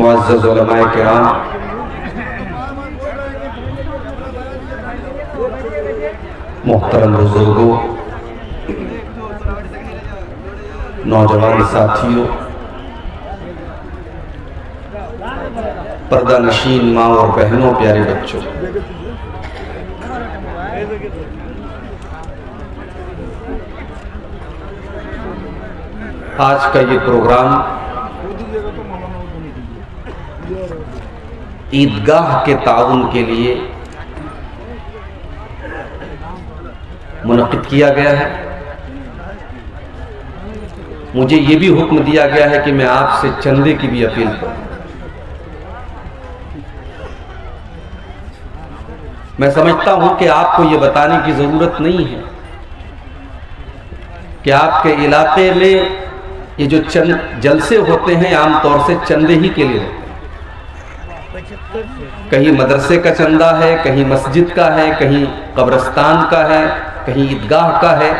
मुअज़्ज़ज़ उलमाए किराम, मोहतरम बुजुर्गों, नौजवान साथियों, पर्दा नशीन माँ और बहनों, प्यारे बच्चों, आज का ये प्रोग्राम ईदगाह के ताउन के लिए मुनक़िद किया गया है। मुझे ये भी हुक्म दिया गया है कि मैं आपसे चंदे की भी अपील करूं। मैं समझता हूं कि आपको ये बताने की जरूरत नहीं है कि आपके इलाके में ये जो चंद जलसे होते हैं आमतौर से चंदे ही के लिए होते हैं। कहीं मदरसे का चंदा है, कहीं मस्जिद का है, कहीं कब्रिस्तान का है, कहीं ईदगाह का है।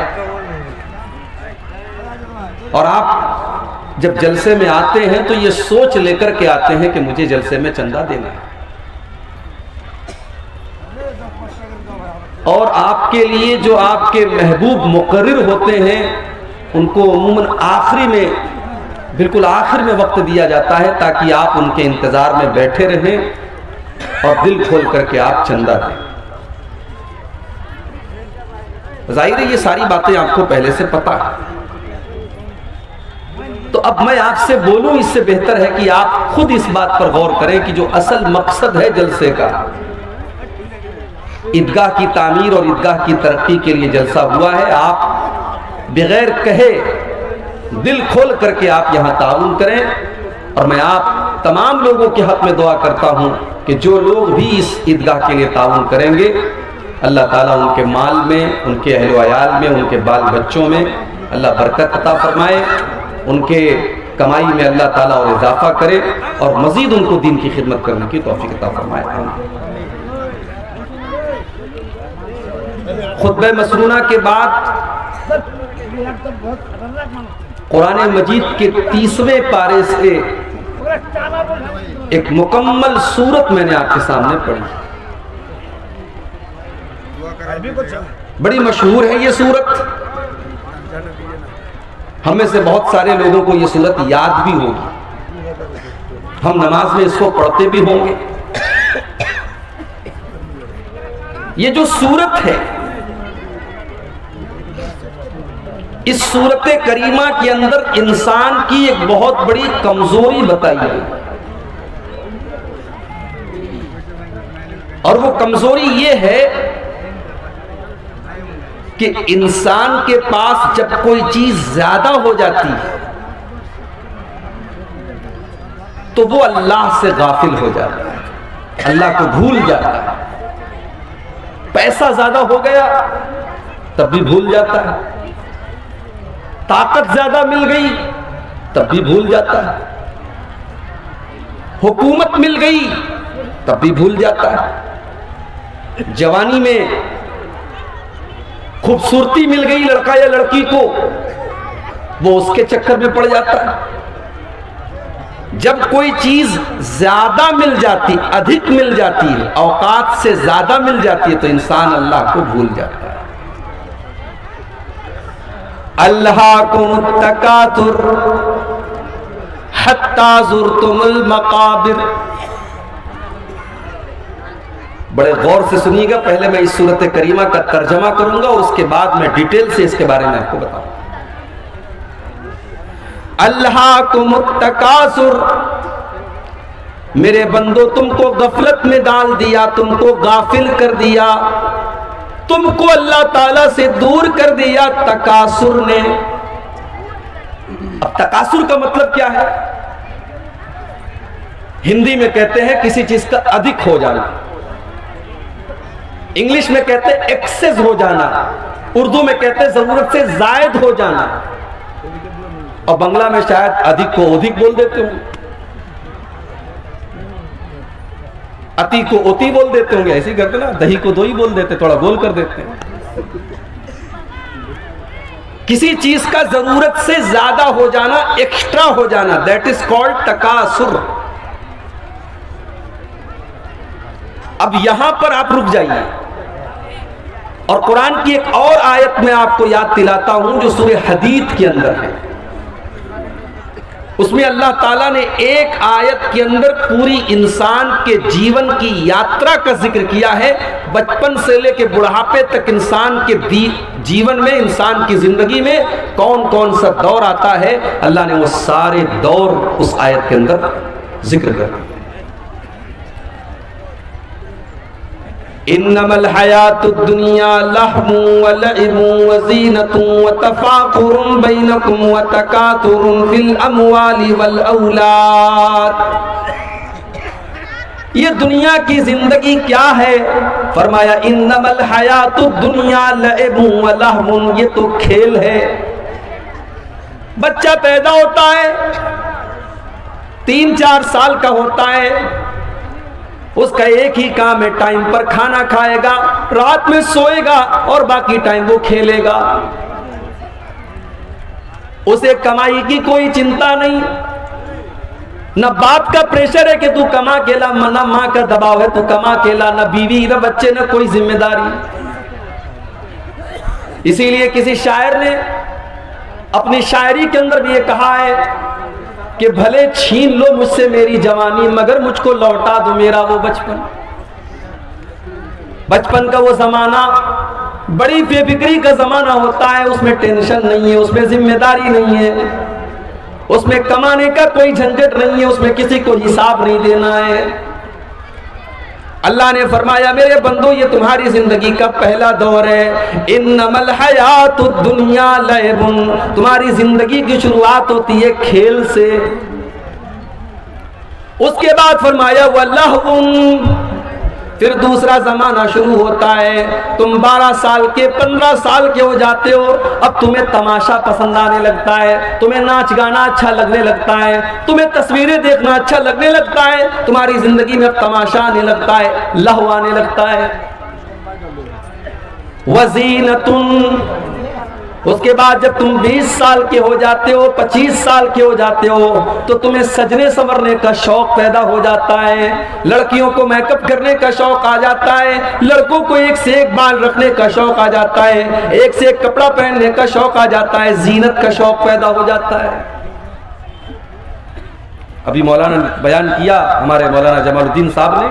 और आप जब जलसे में आते हैं तो ये सोच लेकर के आते हैं कि मुझे जलसे में चंदा देना है। और आपके लिए जो आपके महबूब मुकर्रर होते हैं उनको अमूमन आखिरी में, बिल्कुल आखिर में वक्त दिया जाता है ताकि आप उनके इंतजार में बैठे रहें और दिल खोल करके आप चंदा दें। जाहिर है ये सारी बातें आपको पहले से पता है, तो अब मैं आपसे बोलूं इससे बेहतर है कि आप खुद इस बात पर गौर करें कि जो असल मकसद है जलसे का, ईदगाह की तामीर और ईदगाह की तरक्की के लिए जलसा हुआ है। आप बगैर कहे दिल खोल करके आप यहां ताउन करें। और मैं आप तमाम लोगों के हक में दुआ करता हूं कि जो लोग भी इस ईदगाह के लिए ताउन करेंगे, अल्लाह ताला उनके माल में, उनके अहल व अयाल में, उनके बाल बच्चों में अल्लाह बरकत अता फरमाए, उनके कमाई में अल्लाह ताला और इजाफा करे और मजीद उनको दीन की खिदमत करने की तौफीक अता फरमाए। खुतबे मसनूना के बाद कुरान मजीद के 30वें पारे से एक मुकम्मल सूरत मैंने आपके सामने पढ़ी। बड़ी मशहूर है ये सूरत, हम में से बहुत सारे लोगों को ये सूरत याद भी होगी, हम नमाज में इसको पढ़ते भी होंगे। ये जो सूरत है, इस सूरत करीमा के अंदर इंसान की एक बहुत बड़ी कमजोरी बताई गई, और वो कमजोरी ये है कि इंसान के पास जब कोई चीज ज्यादा हो जाती है तो वो अल्लाह से गाफिल हो जाता है, अल्लाह को भूल जाता है। पैसा ज्यादा हो गया तब भी भूल जाता है, ताकत ज्यादा मिल गई तब भी भूल जाता है, हुकूमत मिल गई तब भी भूल जाता है, जवानी में खूबसूरती मिल गई लड़का या लड़की को, वो उसके चक्कर में पड़ जाता है। जब कोई चीज ज्यादा मिल जाती, अधिक मिल जाती है, औकात से ज्यादा मिल जाती है, तो इंसान अल्लाह को भूल जाता है। अल्लाहुम तकातुर हत्ता ज़ुरतुमुल मकाबिर। बड़े गौर से सुनिएगा, पहले मैं इस सूरत करीमा का तर्जमा करूंगा और उसके बाद मैं डिटेल से इसके बारे में आपको बताऊंगा। अल्लाहुमुत तकासुर, मेरे बंदो तुमको गफलत में डाल दिया, तुमको गाफिल कर दिया, तुमको अल्लाह ताला से दूर कर दिया तकासुर ने। अब तकासुर का मतलब क्या है? हिंदी में कहते हैं किसी चीज का अधिक हो जाना, इंग्लिश में कहते हैं एक्सेस हो जाना, उर्दू में कहते हैं जरूरत से जायद हो जाना, और बंगला में शायद अधिक को अधिक बोल देते होंगे, अति को ओती बोल देते होंगे, ऐसे ही करते ना, दही को दो ही बोल देते, थोड़ा गोल कर देते हैं। किसी चीज का जरूरत से ज्यादा हो जाना, एक्स्ट्रा हो जाना, दैट इज कॉल्ड तकासुर। अब यहां पर आप रुक जाइए और कुरान की एक और आयत में आपको याद दिलाता हूं जो सूरह हदीद के अंदर है। उसमें अल्लाह ताला ने एक आयत के अंदर पूरी इंसान के जीवन की यात्रा का जिक्र किया है। बचपन से लेकर बुढ़ापे तक इंसान के जीवन में, इंसान की जिंदगी में कौन कौन सा दौर आता है, अल्लाह ने वो सारे दौर उस आयत के अंदर जिक्र कर दिया। इन्नमल हयातुद दुनिया लहवुन व लइबुन व ज़ीनतुन व तफाकुरुन बैनकुम व तकातुरुन फिल अमवालि वल औलाद। ये दुनिया की जिंदगी क्या है? फरमाया इन्नमल हयातुद दुनिया लइबुन व लहवुन, ये तो खेल है। बच्चा पैदा होता है, 3-4 साल का होता है, उसका एक ही काम है, टाइम पर खाना खाएगा, रात में सोएगा और बाकी टाइम वो खेलेगा। उसे कमाई की कोई चिंता नहीं, न बाप का प्रेशर है कि तू कमा के ला, न माँ का दबाव है तू कमा के ला, न बीवी न बच्चे न कोई जिम्मेदारी। इसीलिए किसी शायर ने अपनी शायरी के अंदर भी ये कहा है कि भले छीन लो मुझसे मेरी जवानी, मगर मुझको लौटा दो मेरा वो बचपन। बचपन का वो जमाना बड़ी बेफिक्री का जमाना होता है, उसमें टेंशन नहीं है, उसमें जिम्मेदारी नहीं है, उसमें कमाने का कोई झंझट नहीं है, उसमें किसी को हिसाब नहीं देना है। अल्लाह ने फरमाया मेरे बंदो ये तुम्हारी जिंदगी का पहला दौर है। इन्नमल हयातुद दुनिया लअबुन, तुम्हारी जिंदगी की शुरुआत होती है खेल से। उसके बाद फरमाया वल्लाहुन, फिर दूसरा जमाना शुरू होता है। तुम 12 साल के 15 साल के हो जाते हो, अब तुम्हें तमाशा पसंद आने लगता है, तुम्हें नाच गाना अच्छा लगने लगता है, तुम्हें तस्वीरें देखना अच्छा लगने लगता है, तुम्हारी जिंदगी में अब तमाशा आने लगता है, लहू आने लगता है। वज़ीनतुन, उसके बाद जब तुम 20 साल के हो जाते हो, 25 साल के हो जाते हो, तो तुम्हें सजने संवरने का शौक पैदा हो जाता है, लड़कियों को मेकअप करने का शौक आ जाता है, लड़कों को एक से एक बाल रखने का शौक आ जाता है, एक से एक कपड़ा पहनने का शौक आ जाता है, जीनत का शौक पैदा हो जाता है। अभी मौलाना ने बयान किया, हमारे मौलाना जमालुद्दीन साहब ने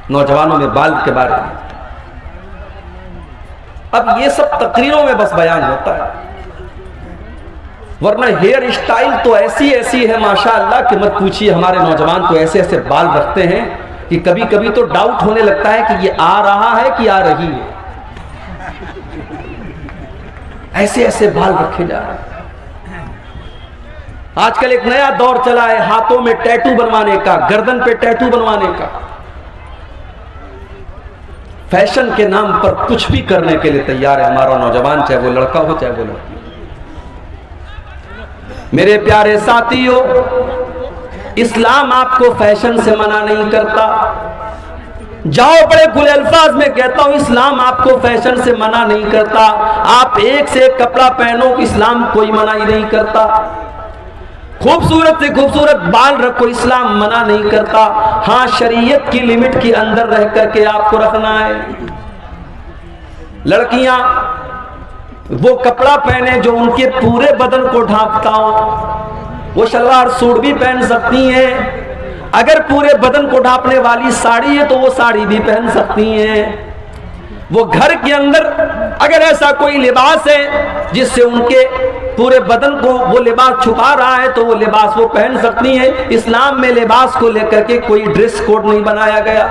नौजवानों में बाल के बारे में। अब ये सब तकरीरों में बस बयान होता है, वरना हेयर स्टाइल तो ऐसी ऐसी है माशाअल्लाह कि मत पूछिए। हमारे नौजवान तो ऐसे ऐसे बाल रखते हैं कि कभी कभी तो डाउट होने लगता है कि ये आ रहा है कि आ रही है। ऐसे ऐसे बाल रखे जा रहे हैं। आजकल एक नया दौर चला है हाथों में टैटू बनवाने का, गर्दन पे टैटू बनवाने का। फैशन के नाम पर कुछ भी करने के लिए तैयार है हमारा नौजवान, चाहे वो लड़का हो चाहे वो लड़की। मेरे प्यारे साथियों, इस्लाम आपको फैशन से मना नहीं करता। जाओ बड़े खुले अल्फाज में कहता हूं, इस्लाम आपको फैशन से मना नहीं करता। आप एक से एक कपड़ा पहनो, इस्लाम कोई मना ही नहीं करता। खूबसूरत से खूबसूरत बाल रखो, इस्लाम मना नहीं करता। हाँ, शरीयत की लिमिट के अंदर रह करके आपको रखना है। लड़कियां वो कपड़ा पहने जो उनके पूरे बदन को ढांकता हो, वो सलवार सूट भी पहन सकती हैं। अगर पूरे बदन को ढांपने वाली साड़ी है तो वो साड़ी भी पहन सकती हैं। वो घर के अंदर अगर ऐसा कोई लिबास है जिससे उनके पूरे बदन को वो लिबास छुपा रहा है तो वो लिबास वो पहन सकती हैं। इस्लाम में लिबास को लेकर के कोई ड्रेस कोड नहीं बनाया गया,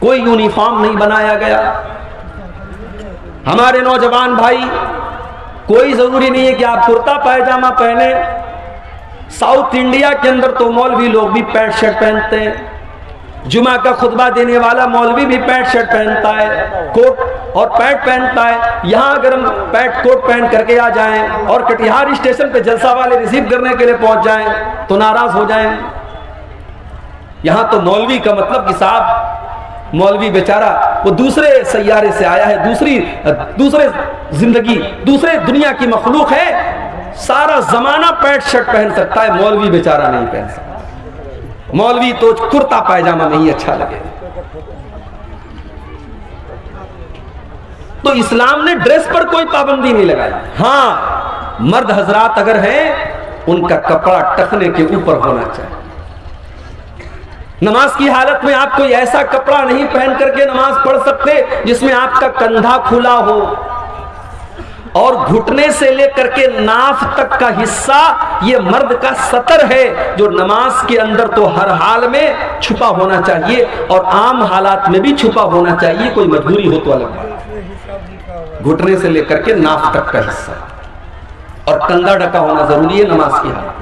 कोई यूनिफॉर्म नहीं बनाया गया। हमारे नौजवान भाई, कोई जरूरी नहीं है कि आप कुर्ता पायजामा पहने। साउथ इंडिया के अंदर तो मौलवी लोग भी पैंट शर्ट पहनते हैं। जुमा का खुतबा देने वाला मौलवी भी पैंट शर्ट पहनता है, कोट और पैंट पहनता है। यहाँ अगर हम पैंट कोट पहन करके आ जाएं और कटिहार स्टेशन पे जलसा वाले रिसीव करने के लिए पहुंच जाएं तो नाराज हो जाएं। यहाँ तो मौलवी का मतलब कि साहब मौलवी बेचारा वो दूसरे सैयारे से आया है, दूसरे जिंदगी, दूसरे दुनिया की मखलूक है। सारा जमाना पैंट शर्ट पहन सकता है, मौलवी बेचारा नहीं पहन सकता। मौलवी तो कुर्ता पायजामा में ही अच्छा लगे। तो इस्लाम ने ड्रेस पर कोई पाबंदी नहीं लगाई। हाँ, मर्द हजरात अगर हैं उनका कपड़ा टखने के ऊपर होना चाहिए। नमाज की हालत में आप कोई ऐसा कपड़ा नहीं पहन करके नमाज पढ़ सकते जिसमें आपका कंधा खुला हो और घुटने से लेकर के नाफ तक का हिस्सा ये मर्द का सतर है, जो नमाज के अंदर तो हर हाल में छुपा होना चाहिए और आम हालात में भी छुपा होना चाहिए। कोई मजबूरी हो तो अलग बात। घुटने से लेकर के नाफ तक का हिस्सा और कंधा ढका होना जरूरी है नमाज की हालत।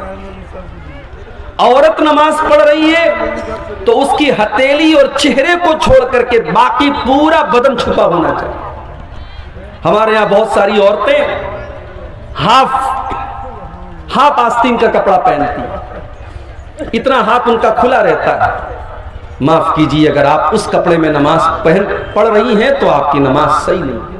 औरत नमाज पढ़ रही है तो उसकी हथेली और चेहरे को छोड़ करके बाकी पूरा बदन छुपा होना चाहिए। हमारे यहाँ बहुत सारी औरतें हाफ आस्तीन का कपड़ा पहनती हैं, इतना हाथ उनका खुला रहता है। माफ कीजिए, अगर आप उस कपड़े में नमाज पढ़ रही हैं तो आपकी नमाज सही नहीं है।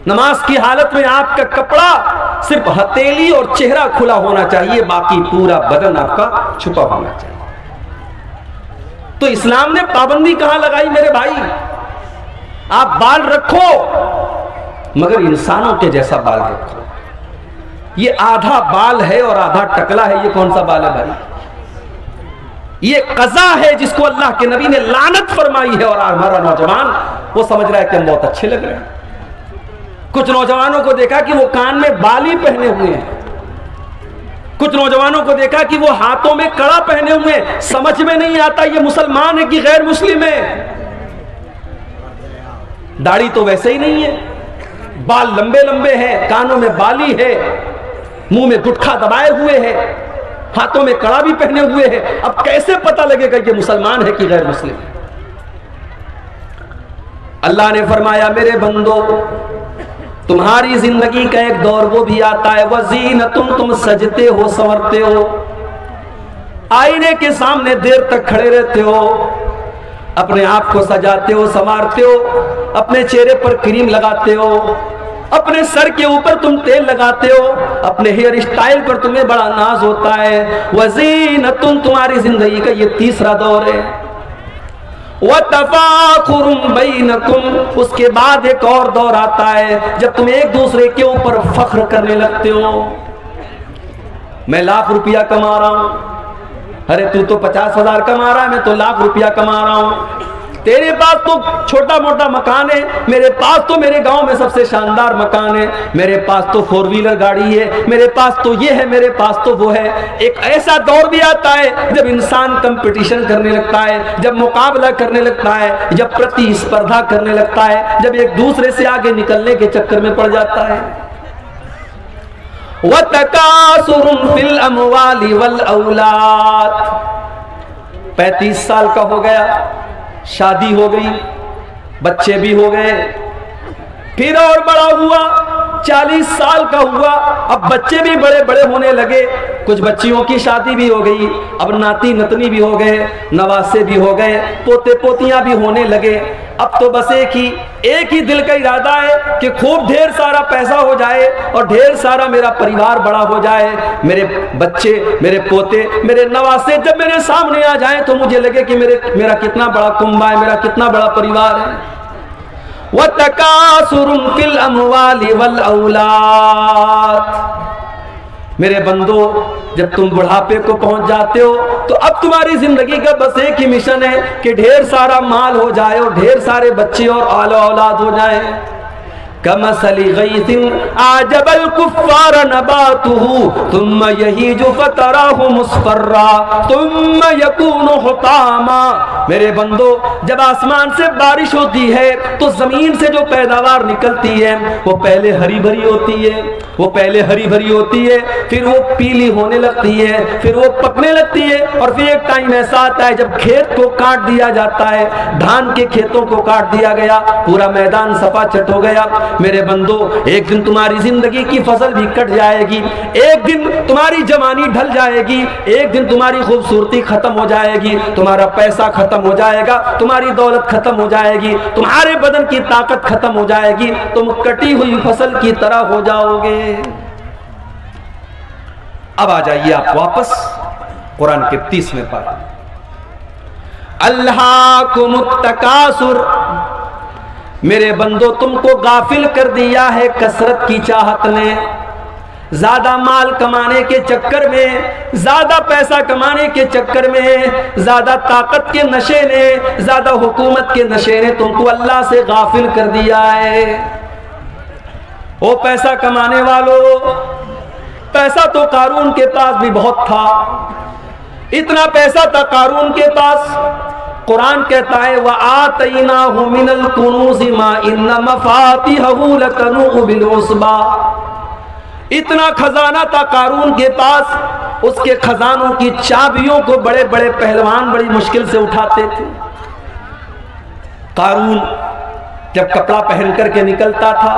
नमाज की हालत में आपका कपड़ा सिर्फ हथेली और चेहरा खुला होना चाहिए, बाकी पूरा बदन आपका छुपा होना चाहिए। तो इस्लाम ने पाबंदी कहां लगाई मेरे भाई? आप बाल रखो मगर इंसानों के जैसा बाल रखो। ये आधा बाल है और आधा टकला है, ये कौन सा बाल है भाई? ये कज़ा है जिसको अल्लाह के नबी ने लानत फरमाई है। और हमारा नौजवान वो समझ रहा है कि हम बहुत अच्छे लग रहे हैं। कुछ नौजवानों को देखा कि वो कान में बाली पहने हुए हैं, कुछ नौजवानों को देखा कि वो हाथों में कड़ा पहने हुए हैं। समझ में नहीं आता ये मुसलमान है कि गैर मुस्लिम है। दाढ़ी तो वैसे ही नहीं है, बाल लंबे लंबे हैं, कानों में बाली है, मुंह में गुटखा दबाए हुए है, हाथों में कड़ा भी पहने हुए है। अब कैसे पता लगेगा कि मुसलमान है कि गैर मुस्लिम है? अल्लाह ने फरमाया मेरे बंदो, तुम्हारी जिंदगी का एक दौर वो भी आता है वज़ीनतुन, तुम सजते हो, संवरते हो, आईने के सामने देर तक खड़े रहते हो, अपने आप को सजाते हो, संवारते हो, अपने चेहरे पर क्रीम लगाते हो, अपने सर के ऊपर तुम तेल लगाते हो, अपने हेयर स्टाइल पर तुम्हें बड़ा नाज होता है। वज़ीनतुन, तुम्हारी जिंदगी का ये तीसरा दौर है। वतफाखुरुम बैनकुम, उसके बाद एक और दौर आता है जब तुम एक दूसरे के ऊपर फख्र करने लगते हो। मैं लाख रुपया कमा रहा हूं, अरे तू तो 50,000 कमा रहा है, मैं तो लाख रुपया कमा रहा हूं। तेरे पास तो छोटा मोटा मकान है, मेरे पास तो मेरे गांव में सबसे शानदार मकान है, मेरे पास तो 4 व्हीलर गाड़ी है, मेरे पास तो ये है, मेरे पास तो वो है। एक ऐसा दौर भी आता है जब इंसान कंपटीशन करने लगता है, जब मुकाबला करने लगता है, जब प्रतिस्पर्धा करने लगता है, जब एक दूसरे से आगे निकलने के चक्कर में पड़ जाता है। वतकासुरुन फिल अमवाली वल औलाद, 35 साल का हो गया, शादी हो गई, बच्चे भी हो गए, फिर और बड़ा हुआ, 40 साल का हुआ, अब बच्चे भी बड़े बड़े होने लगे, कुछ बच्चियों की शादी भी हो गई, अब नाती नतनी भी हो गए, नवासे भी हो गए, पोते पोतियां भी होने लगे। अब तो बस एक ही दिल का इरादा है कि खूब ढेर सारा पैसा हो जाए और ढेर सारा मेरा परिवार बड़ा हो जाए, मेरे बच्चे, मेरे पोते, मेरे नवासे जब मेरे सामने आ जाएं तो मुझे लगे कि मेरा कितना बड़ा कुंबा है, मेरा कितना बड़ा परिवार है। वतकासुरुन फिल अमवाली वल औलाद, मेरे बंदो जब तुम बुढ़ापे को पहुंच जाते हो तो अब तुम्हारी जिंदगी का बस एक ही मिशन है कि ढेर सारा माल हो जाए और ढेर सारे बच्चे और औलाद हो जाए। कमसली गैसिन आजबल कुफ्फार नबातुहु तुम्मा यहीजु फतराहु मुस्फर्रा तुम्मा यकूनु हुतामा। मेरे बंदो जब आसमान से बारिश होती है तो जमीन से जो पैदावार निकलती है वो पहले हरी भरी होती है, वो पहले हरी भरी होती है, फिर वो पीली होने लगती है, फिर वो पकने लगती है, और फिर एक टाइम ऐसा आता है जब खेत को काट दिया जाता है, धान के खेतों को काट दिया गया, पूरा मैदान सफा चट हो गया। मेरे बंदो एक दिन तुम्हारी जिंदगी की फसल भी कट जाएगी, एक दिन तुम्हारी जवानी ढल जाएगी, एक दिन तुम्हारी खूबसूरती खत्म हो जाएगी, तुम्हारा पैसा खत्म हो जाएगा, तुम्हारी दौलत खत्म हो जाएगी, तुम्हारे बदन की ताकत खत्म हो जाएगी, तुम कटी हुई फसल की तरह हो जाओगे। अब आ जाइए आप वापस कुरान के 30वें पारे। अल्लाहुमुत तकासुर, मेरे बंदो तुमको गाफिल कर दिया है कसरत की चाहत ने, ज्यादा माल कमाने के चक्कर में, ज्यादा पैसा कमाने के चक्कर में, ज्यादा ताकत के नशे ने, ज्यादा हुकूमत के नशे ने तुमको अल्लाह से गाफिल कर दिया है। ओ पैसा कमाने वालों, पैसा तो कारून के पास भी बहुत था, इतना पैसा था कारून के पास, कुरान कहता है व आतैनाहु मिनल कुनूज़ि मा इन्न मफातिहहु लतनूउ बिल उस्बा। इतना खजाना था कारून के पास, उसके खजानों की चाबियों को बड़े बड़े पहलवान बड़ी मुश्किल से उठाते थे। कारून जब कपड़ा पहन करके निकलता था,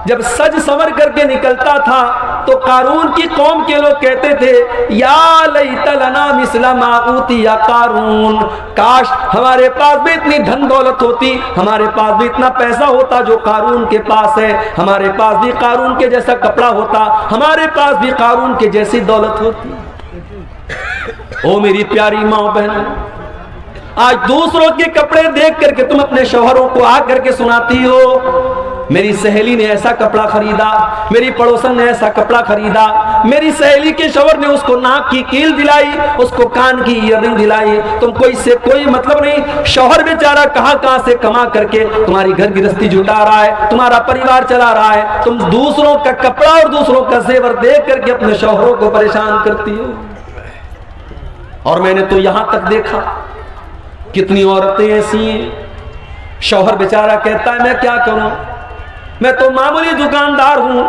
जब सज संवर करके निकलता था, तो कारून की कौम के लोग कहते थे या लैत लना मिस्ला मा ऊतिया कारून, काश हमारे पास भी इतनी धन दौलत होती, हमारे पास भी इतना पैसा होता जो कारून के पास है, हमारे पास भी कारून के जैसा कपड़ा होता, हमारे पास भी कारून के जैसी दौलत होती। ओ मेरी प्यारी माँ बहन, आज दूसरों के कपड़े देख करके तुम अपने शौहरों को आ करके सुनाती हो मेरी सहेली ने ऐसा कपड़ा खरीदा, मेरी पड़ोसन ने ऐसा कपड़ा खरीदा, मेरी सहेली के शौहर ने उसको नाक की कील दिलाई, उसको कान की ईयररिंग दिलाई, तुमको इससे कोई मतलब नहीं। शौहर बेचारा कहां से कमा करके तुम्हारी घर गृहस्थी जुटा रहा है, तुम्हारा परिवार चला रहा है, तुम दूसरों का कपड़ा और दूसरों का जेवर देख करके अपने शौहरों को परेशान करती हो। और मैंने तो यहां तक देखा कितनी औरतें ऐसी हैं, शौहर बेचारा कहता है मैं क्या करूं, मैं तो मामूली दुकानदार हूं,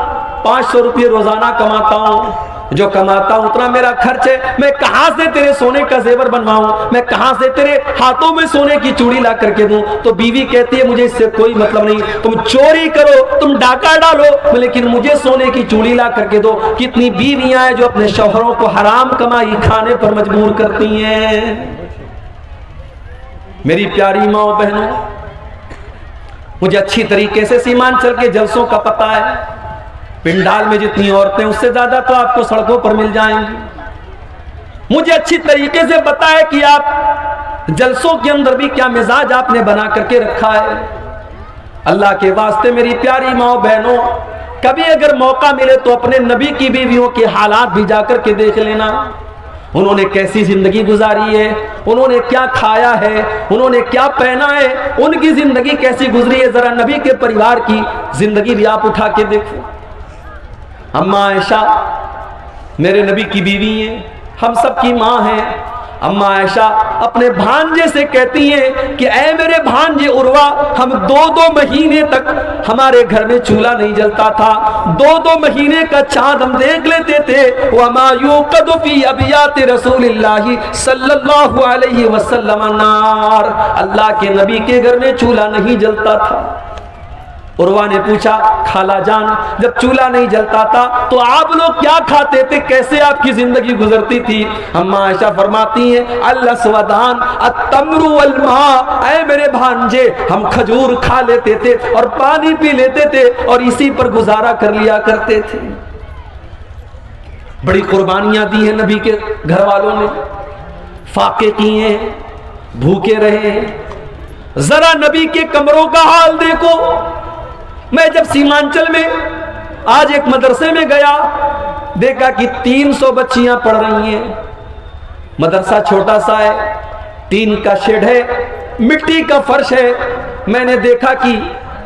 500 रुपये रोजाना कमाता हूं, जो कमाता हूं उतना मेरा खर्च है, मैं कहां से तेरे सोने का जेवर बनवाऊं, मैं कहां से तेरे हाथों में सोने की चूड़ी ला करके दूं। तो बीवी कहती है मुझे इससे कोई मतलब नहीं, तुम चोरी करो, तुम डाका डालो, लेकिन मुझे सोने की चूड़ी ला करके दो। कितनी बीवियां हैं जो अपने शौहरों को हराम कमाई खाने पर मजबूर करती हैं। मेरी प्यारी माँ बहनों, मुझे अच्छी तरीके से सीमांचल के जलसों का पता है। पिंडाल में जितनी औरतें उससे ज्यादा तो आपको सड़कों पर मिल जाएंगी। मुझे अच्छी तरीके से पता है कि आप जलसों के अंदर भी क्या मिजाज आपने बना करके रखा है। अल्लाह के वास्ते मेरी प्यारी माँ बहनों, कभी अगर मौका मिले तो अपने नबी की बीवियों के हालात भी जाकर के देख लेना। उन्होंने कैसी जिंदगी गुजारी है, उन्होंने क्या खाया है, उन्होंने क्या पहना है, उनकी जिंदगी कैसी गुजरी है। जरा नबी के परिवार की जिंदगी भी आप उठा के देखो। अम्मा आयशा मेरे नबी की बीवी हैं, हम सब की माँ हैं। अम्मा आयशा अपने भांजे से कहती हैं कि ऐ मेरे भांजे उर्वा, हम 2-2 महीने तक हमारे घर में चूल्हा नहीं जलता था, 2-2 महीने का चांद हम देख लेते थे। वमा युक़दु फी अबियाति रसूलिल्लाहि सल्लल्लाहु अलैहि वसल्लम नार, अल्लाह के नबी के घर में चूल्हा नहीं जलता था। उर्वा ने पूछा खाला जान, जब चूल्हा नहीं जलता था तो आप लोग क्या खाते थे, कैसे आपकी जिंदगी गुजरती थी? अम्मा आयशा फरमाती हैं अल-अस्वदान अत-तम्रु वल मा, ऐ मेरे भांजे हम खजूर खा लेते थे और पानी पी लेते थे और इसी पर गुजारा कर लिया करते थे। बड़ी कुर्बानियां दी हैं नबी के घर वालों ने, फाके किए, भूखे रहे। जरा नबी के कमरों का हाल देखो। मैं जब सीमांचल में आज एक मदरसे में गया, देखा कि 300 बच्चियां पढ़ रही हैं। मदरसा छोटा सा है, टीन का शेड है, मिट्टी का फर्श है। मैंने देखा कि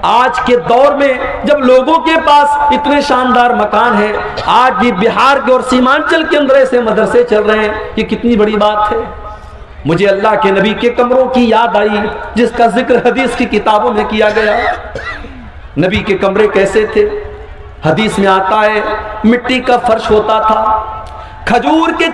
आज के दौर में जब लोगों के पास इतने शानदार मकान है, आज भी बिहार के और सीमांचल के अंदर ऐसे मदरसे चल रहे हैं, ये कितनी बड़ी बात है। मुझे अल्लाह के नबी के कमरों की याद आई जिसका जिक्र हदीस की किताबों में किया गया। नबी के कमरे कैसे थे? हदीस में आता है मिट्टी का फर्श होता था, खजूर के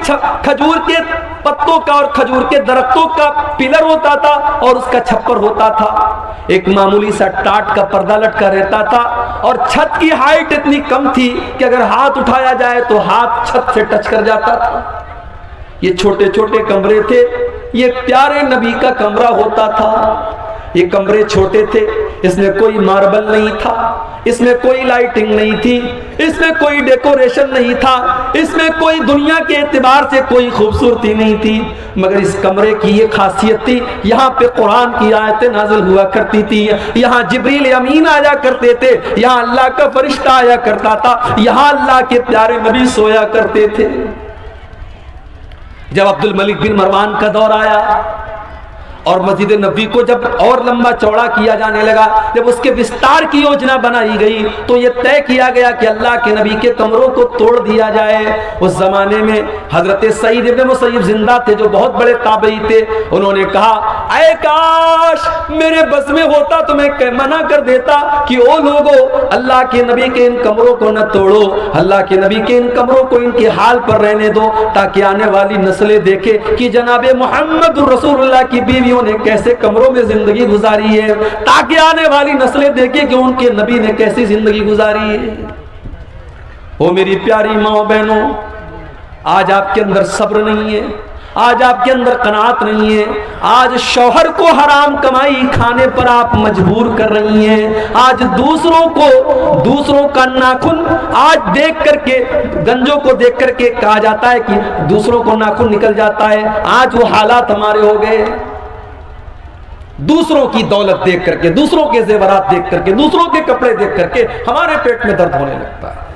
पत्तों का और खजूर के दरख्तों का पिलर होता था और उसका छप्पर होता था। एक मामूली सा टाट का पर्दा लटका रहता था और छत की हाइट इतनी कम थी कि अगर हाथ उठाया जाए तो हाथ छत से टच कर जाता था। ये छोटे छोटे कमरे थे, ये प्यारे नबी का कमरा होता था। ये कमरे छोटे थे, इसमें कोई मार्बल नहीं था, इसमें कोई लाइटिंग नहीं थी, इसमें कोई डेकोरेशन नहीं था, इसमें कोई दुनिया के एतबार से कोई खूबसूरती नहीं थी। मगर इस कमरे की ये खासियत थी, यहाँ पे कुरान की आयतें नाज़िल हुआ करती थी, यहाँ जिब्रील अमीन आया करते थे, यहाँ अल्लाह का फरिश्ता आया करता था, यहाँ अल्लाह के प्यारे नबी सोया करते थे। जब अब्दुल मलिक बिन मरवान का दौर आया और मस्जिद नबी को जब और लंबा चौड़ा किया जाने लगा, जब उसके विस्तार की योजना बनाई गई तो यह तय किया गया कि अल्लाह के नबी के कमरों को तोड़ दिया जाए। उस जमाने में हजरत सईद इब्न मुसय्यब जिंदा थे जो बहुत बड़े ताबई थे। उन्होंने कहा ऐ काश मेरे बस में होता तो मैं मना कर देता कि ओ लोगों, अल्लाह के नबी के इन कमरों को न तोड़ो, अल्लाह के नबी के इन कमरों को इनके हाल पर रहने दो, ताकि आने वाली नस्लें देखे कि जनाबे मोहम्मद रसूलुल्लाह की बीवियों ने कैसे कमरों में जिंदगी गुजारी है, ताकि आने वाली नस्लें देखें कि उनके नबी ने कैसी जिंदगी गुजारी है। ओ मेरी प्यारी माँ बहनों, आज आपके अंदर सब्र नहीं है, आज आपके अंदर कनात नहीं है, आज शौहर को हराम कमाई खाने पर आप मजबूर कर रही हैं। आज दूसरों का नाखून आज देख करके, गंजों को देख करके कहा जाता है कि दूसरों को नाखून निकल जाता है। आज वो हालात हमारे हो गए। दूसरों की दौलत देख करके, दूसरों के जेवरात देख करके, दूसरों के कपड़े देख करके हमारे पेट में दर्द होने लगता है।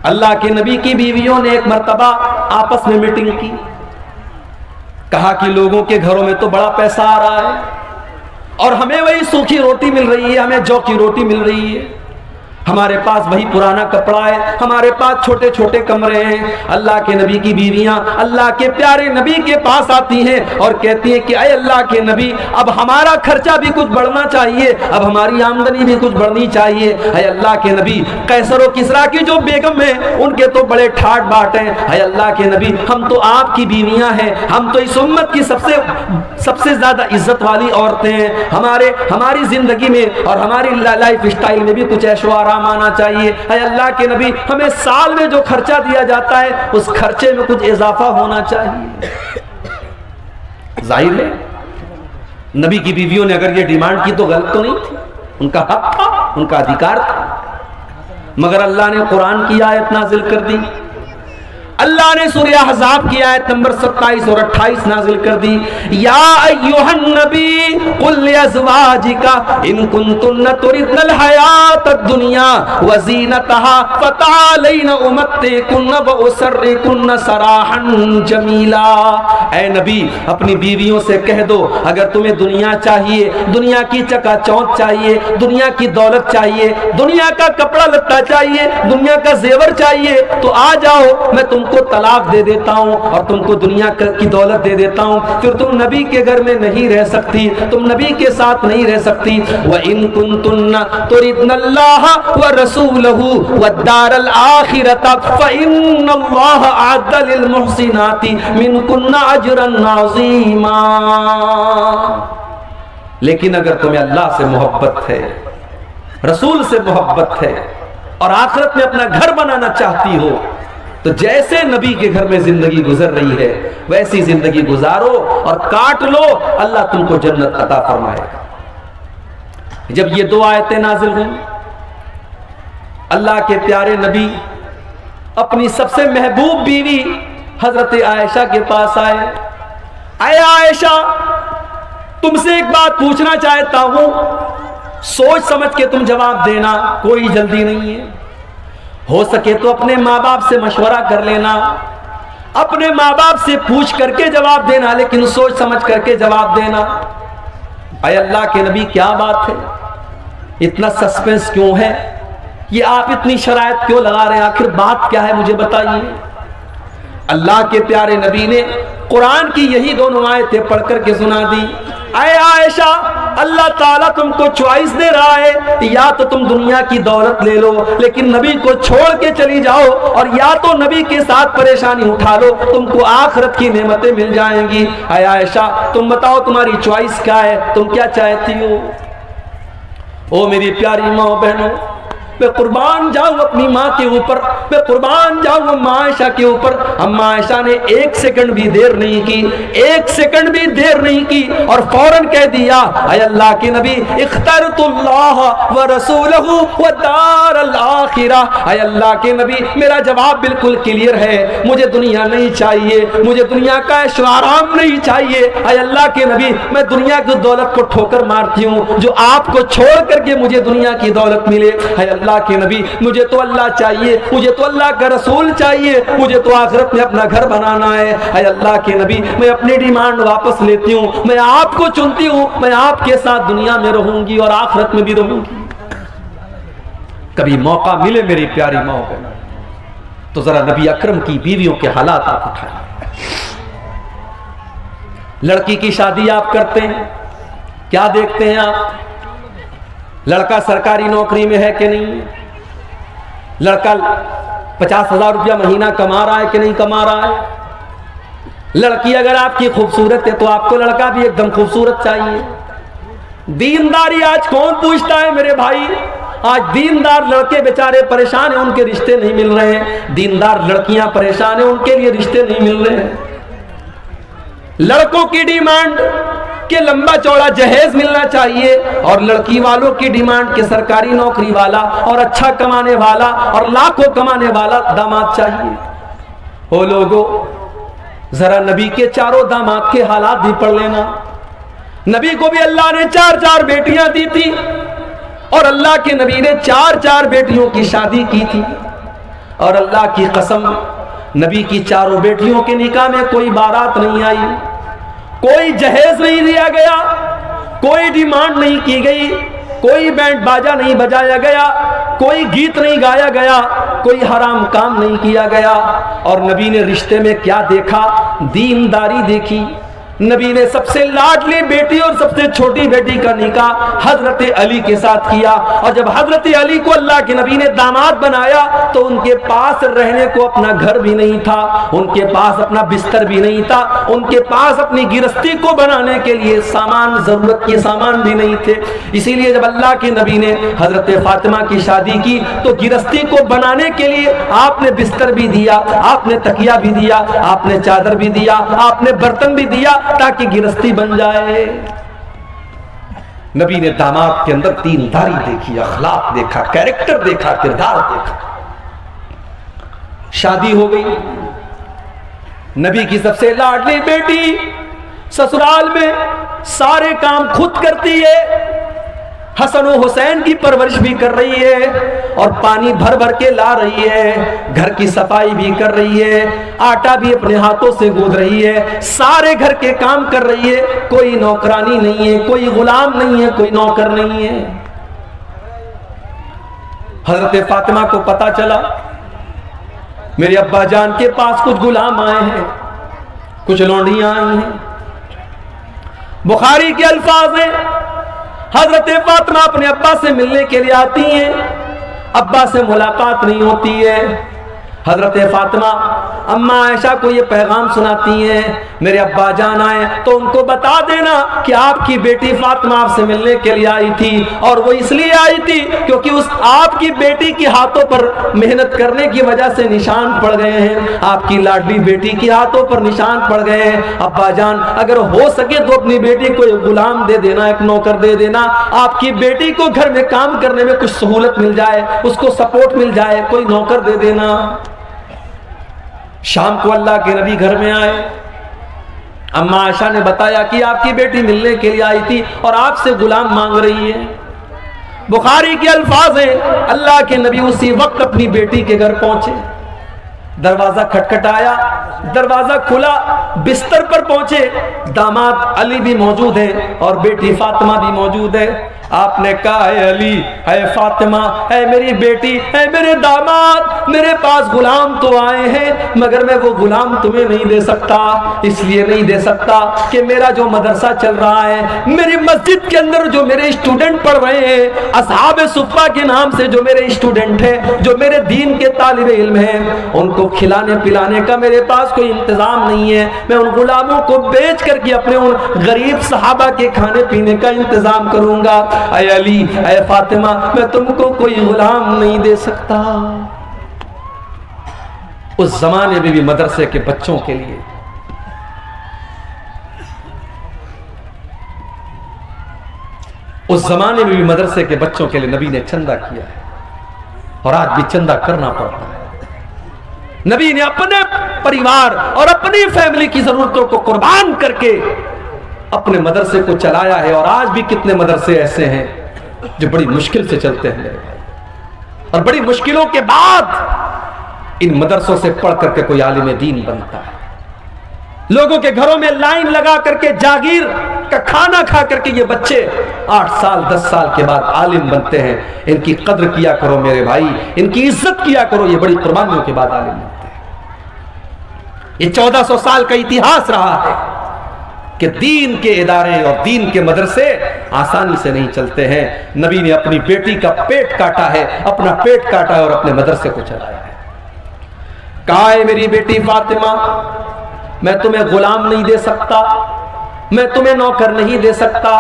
अल्लाह के नबी की बीवियों ने एक मर्तबा आपस में मीटिंग की, कहा कि लोगों के घरों में तो बड़ा पैसा आ रहा है और हमें वही सूखी रोटी मिल रही है, हमें जौ की रोटी मिल रही है, हमारे पास वही पुराना कपड़ा है, हमारे पास छोटे छोटे कमरे हैं। अल्लाह के नबी की बीवियां अल्लाह के प्यारे नबी के पास आती हैं और कहती हैं कि अय अल्लाह के नबी, अब हमारा खर्चा भी कुछ बढ़ना चाहिए, अब हमारी आमदनी भी कुछ बढ़नी चाहिए। अय अल्लाह के नबी, कैसर और किसरा की जो बेगम है उनके तो बड़े ठाट बाट हैं। अय अल्लाह के नबी, हम तो आपकी बीवियां हैं, हम तो इस उम्मत की सबसे ज्यादा इज्जत वाली औरतें हैं, हमारी जिंदगी में और हमारी लाइफ स्टाइल में भी कुछ ऐशो आराम आना चाहिए। है अल्लाह के नबी, हमें साल में जो खर्चा दिया जाता है उस खर्चे में कुछ इजाफा होना चाहिए। जाहिर है नबी की बीवियों ने अगर ये डिमांड की तो गलत तो नहीं थी, उनका हक था, उनका अधिकार था। मगर अल्लाह ने कुरान की आयत नाजिल कर दी, अल्लाह ने सूरह अहज़ाब की आयत नंबर 27 और 28 नाजिल कर दी। या अय्युहन नबी कुल लिअज़वाजिका इन कुंतुन्न तुरिदनल हयातद दुनिया व ज़ीनतहा फतअलैना उमत्तिकुन्न व उसर्रिकुन्न सराहन जमीला। ऐ नबी, अपनी बीवियों से कह दो, अगर तुम्हें दुनिया चाहिए, दुनिया की चकाचौंध चाहिए, दुनिया की दौलत चाहिए, दुनिया का कपड़ा लत्ता चाहिए, दुनिया का जेवर चाहिए, तो आ जाओ, मैं तुमको तलाक दे देता हूं और तुमको दुनिया की दौलत दे देता हूं, फिर तुम नबी के घर में नहीं रह सकती, तुम नबी के साथ नहीं रह सकती। व इन कुंतुन्ना तुरिदनल्लाह व रसूलहु वद्दारल आखिरत फइन्नल्लाह अअद्द लिल मुहसिनाति मिनकुन्ना अजरन अज़ीमा। लेकिन अगर तुम्हें अल्लाह से मोहब्बत है, रसूल से मोहब्बत है और आखिरत में अपना घर बनाना चाहती हो, तो जैसे नबी के घर में जिंदगी गुजर रही है वैसी जिंदगी गुजारो और काट लो, अल्लाह तुमको जन्नत अता फरमाएगा। जब ये दो आयतें नाजिल हुई, अल्लाह के प्यारे नबी अपनी सबसे महबूब बीवी हजरत आयशा के पास आए। आए आयशा, तुमसे एक बात पूछना चाहता हूं, सोच समझ के तुम जवाब देना, कोई जल्दी नहीं है। हो सके तो अपने माँ बाप से मशवरा कर लेना, अपने माँ बाप से पूछ करके जवाब देना, लेकिन सोच समझ करके जवाब देना। अय अल्लाह के नबी, क्या बात है, इतना सस्पेंस क्यों है, ये आप इतनी शरायत क्यों लगा रहे हैं, आखिर बात क्या है, मुझे बताइए। अल्लाह के प्यारे नबी ने कुरान की यही दोनों आयतें पढ़ करके सुना दी। अय आयशा, अल्लाह ताला तुमको चॉइस दे रहा है, या तो तुम दुनिया की दौलत ले लो लेकिन नबी को छोड़ के चली जाओ, और या तो नबी के साथ परेशानी उठा लो, तुमको आखिरत की नेमतें मिल जाएंगी। अय आयशा, तुम बताओ तुम्हारी चॉइस क्या है, तुम क्या चाहती हो। ओ मेरी प्यारी माँ बहनों, मैं कुर्बान जाऊं अपनी माँ के ऊपर, मैं कुर्बान जाऊं अम्मा आयशा के ऊपर। अम्मा आयशा ने एक सेकंड भी देर नहीं की, एक सेकंड भी देर नहीं की और फौरन कह दिया, ऐ अल्लाह के नबी, इख्तरतुल्लाह व रसूलहु व दारल आखिरा। ऐ अल्लाह के नबी, मेरा जवाब बिल्कुल क्लियर है, मुझे दुनिया नहीं चाहिए, मुझे दुनिया का ऐशो आराम नहीं चाहिए। ऐ अल्लाह के नबी, मैं दुनिया की दौलत को ठोकर मारती हूँ जो आपको छोड़ करके मुझे दुनिया की दौलत मिले। है अल्लाह के नबी, मुझे तो अल्लाह चाहिए, मुझे तो अल्लाह का रसूल चाहिए, मुझे तो आखिरत में अपना घर बनाना है। है अल्लाह के नबी, मैं अपनी डिमांड वापस लेती हूँ, मैं आपको चुनती हूँ, मैं आपके साथ दुनिया में रहूंगी और आखिरत में भी रहूंगी। कभी मौका मिले मेरी प्यारी माँ को, तो जरा नबी अकरम की बीवियों के हालात आप उठाएं। लड़की की शादी आप करते हैं, क्या देखते हैं आप, लड़का सरकारी नौकरी में है कि नहीं, लड़का 50,000 रुपया महीना कमा रहा है कि नहीं कमा रहा है, लड़की अगर आपकी खूबसूरत है तो आपको लड़का भी एकदम खूबसूरत चाहिए। दीनदारी आज कौन पूछता है मेरे भाई, आज दीनदार लड़के बेचारे परेशान हैं, उनके रिश्ते नहीं मिल रहे हैं, दीनदार लड़कियां परेशान हैं, उनके लिए रिश्ते नहीं मिल रहे हैं। लड़कों की डिमांड के लंबा चौड़ा जहेज मिलना चाहिए और लड़की वालों की डिमांड के सरकारी नौकरी वाला और अच्छा कमाने वाला और लाखों कमाने वाला दामाद चाहिए। हो लोगों, जरा नबी के चारों दामाद के हालात भी पढ़ लेना। नबी को भी अल्लाह ने 4-4 बेटियां दी थी और अल्लाह के नबी ने 4-4 बेटियों की शादी की थी। और अल्लाह की कसम, नबी की चारों बेटियों के निकाह में कोई बारात नहीं आई, कोई जहेज नहीं दिया गया, कोई डिमांड नहीं की गई, कोई बैंड बाजा नहीं बजाया गया, कोई गीत नहीं गाया गया, कोई हराम काम नहीं किया गया। और नबी ने रिश्ते में क्या देखा? दीनदारी देखी। नबी ने सबसे लाडली बेटी और सबसे छोटी बेटी का निकाह हजरत अली के साथ किया। और जब हजरत अली को अल्लाह के नबी ने दामाद बनाया तो उनके पास रहने को अपना घर भी नहीं था, उनके पास अपना बिस्तर भी नहीं था, उनके पास अपनी गिरस्ती को बनाने के लिए सामान, जरूरत के सामान भी नहीं थे। इसीलिए जब अल्लाह के नबी ने हजरत फातिमा की शादी की तो गिरस्ती को बनाने के लिए आपने बिस्तर भी दिया, आपने तकिया भी दिया, आपने चादर भी दिया, आपने बर्तन भी दिया ताकि गिरस्ती बन जाए। नबी ने दामाद के अंदर दीनदारी देखी, अखलाक देखा, कैरेक्टर देखा, किरदार देखा। शादी हो गई। नबी की सबसे लाडली बेटी ससुराल में सारे काम खुद करती है, हसन और हुसैन की परवरिश भी कर रही है और पानी भर भर के ला रही है, घर की सफाई भी कर रही है, आटा भी अपने हाथों से गूंथ रही है, सारे घर के काम कर रही है। कोई नौकरानी नहीं है, कोई गुलाम नहीं है, कोई नौकर नहीं है। हजरत फातिमा को पता चला मेरे अब्बा जान के पास कुछ गुलाम आए हैं, कुछ लौंडियां आई हैं। बुखारी के अल्फाज हैं, हजरत फातिमा अपने अब्बा से मिलने के लिए आती हैं, अब्बा से मुलाकात नहीं होती है। हजरत फातिमा अम्मा आयशा को ये पैगाम सुनाती हैं, मेरे अब्बा जान आए तो उनको बता देना कि आपकी बेटी फातिमा आपसे मिलने के लिए आई थी, और वो इसलिए आई थी क्योंकि उस आपकी बेटी के हाथों पर मेहनत करने की वजह से निशान पड़ गए हैं, आपकी लाडली बेटी के हाथों पर निशान पड़ गए हैं। अब्बा जान अगर हो सके तो अपनी बेटी को एक गुलाम दे देना, एक नौकर दे देना, आपकी बेटी को घर में काम करने में कुछ सहूलत मिल जाए, उसको सपोर्ट मिल जाए, कोई नौकर दे देना। शाम को अल्लाह के नबी घर में आए, अम्मा आयशा ने बताया कि आपकी बेटी मिलने के लिए आई थी और आपसे गुलाम मांग रही है। बुखारी के अल्फाज हैं, अल्लाह के नबी उसी वक्त अपनी बेटी के घर पहुंचे, दरवाजा खटखटाया, दरवाजा खुला, बिस्तर पर पहुंचे, दामाद अली भी मौजूद है और बेटी फातिमा भी मौजूद है। आपने कहा है अली, है फातिमा, है मेरी बेटी, है मेरे दामाद, मेरे पास गुलाम तो आए हैं मगर मैं वो गुलाम तुम्हें नहीं दे सकता। इसलिए नहीं दे सकता कि मेरा जो मदरसा चल रहा है, मेरी मस्जिद के अंदर जो मेरे स्टूडेंट पढ़ रहे हैं, असहाबे सुफ़ा के नाम से जो मेरे स्टूडेंट हैं, जो मेरे दीन के तालिबे इल्म हैं, उनको खिलाने पिलाने का मेरे पास कोई इंतजाम नहीं है। मैं उन गुलामों को बेच करके अपने उन गरीब सहाबा के खाने पीने का इंतजाम करूंगा। ऐ अली, ऐ फातिमा, मैं तुमको कोई गुलाम नहीं दे सकता। उस जमाने में भी मदरसे के बच्चों के लिए नबी ने चंदा किया है और आज भी चंदा करना पड़ता है। नबी ने अपने परिवार और अपनी फैमिली की जरूरतों को कुर्बान करके अपने मदरसे को चलाया है। और आज भी कितने मदरसे ऐसे हैं जो बड़ी मुश्किल से चलते हैं और बड़ी मुश्किलों के बाद इन मदरसों से पढ़ करके कोई आलिम दीन बनता है। लोगों के घरों में लाइन लगा करके जागीर का खाना खा करके ये बच्चे 8 साल 10 साल के बाद आलिम बनते हैं। इनकी कद्र किया करो मेरे भाई, इनकी इज्जत किया करो, ये बड़ी कुर्बानियों के बाद आलिम बनते हैं। ये 1400 साल का इतिहास रहा है कि दीन के इदारे और दीन के मदरसे आसानी से नहीं चलते हैं। नबी ने अपनी बेटी का पेट काटा है, अपना पेट काटा है और अपने मदरसे को चलाया है। कहा है मेरी बेटी फातिमा, मैं तुम्हें गुलाम नहीं दे सकता, मैं तुम्हें नौकर नहीं दे सकता,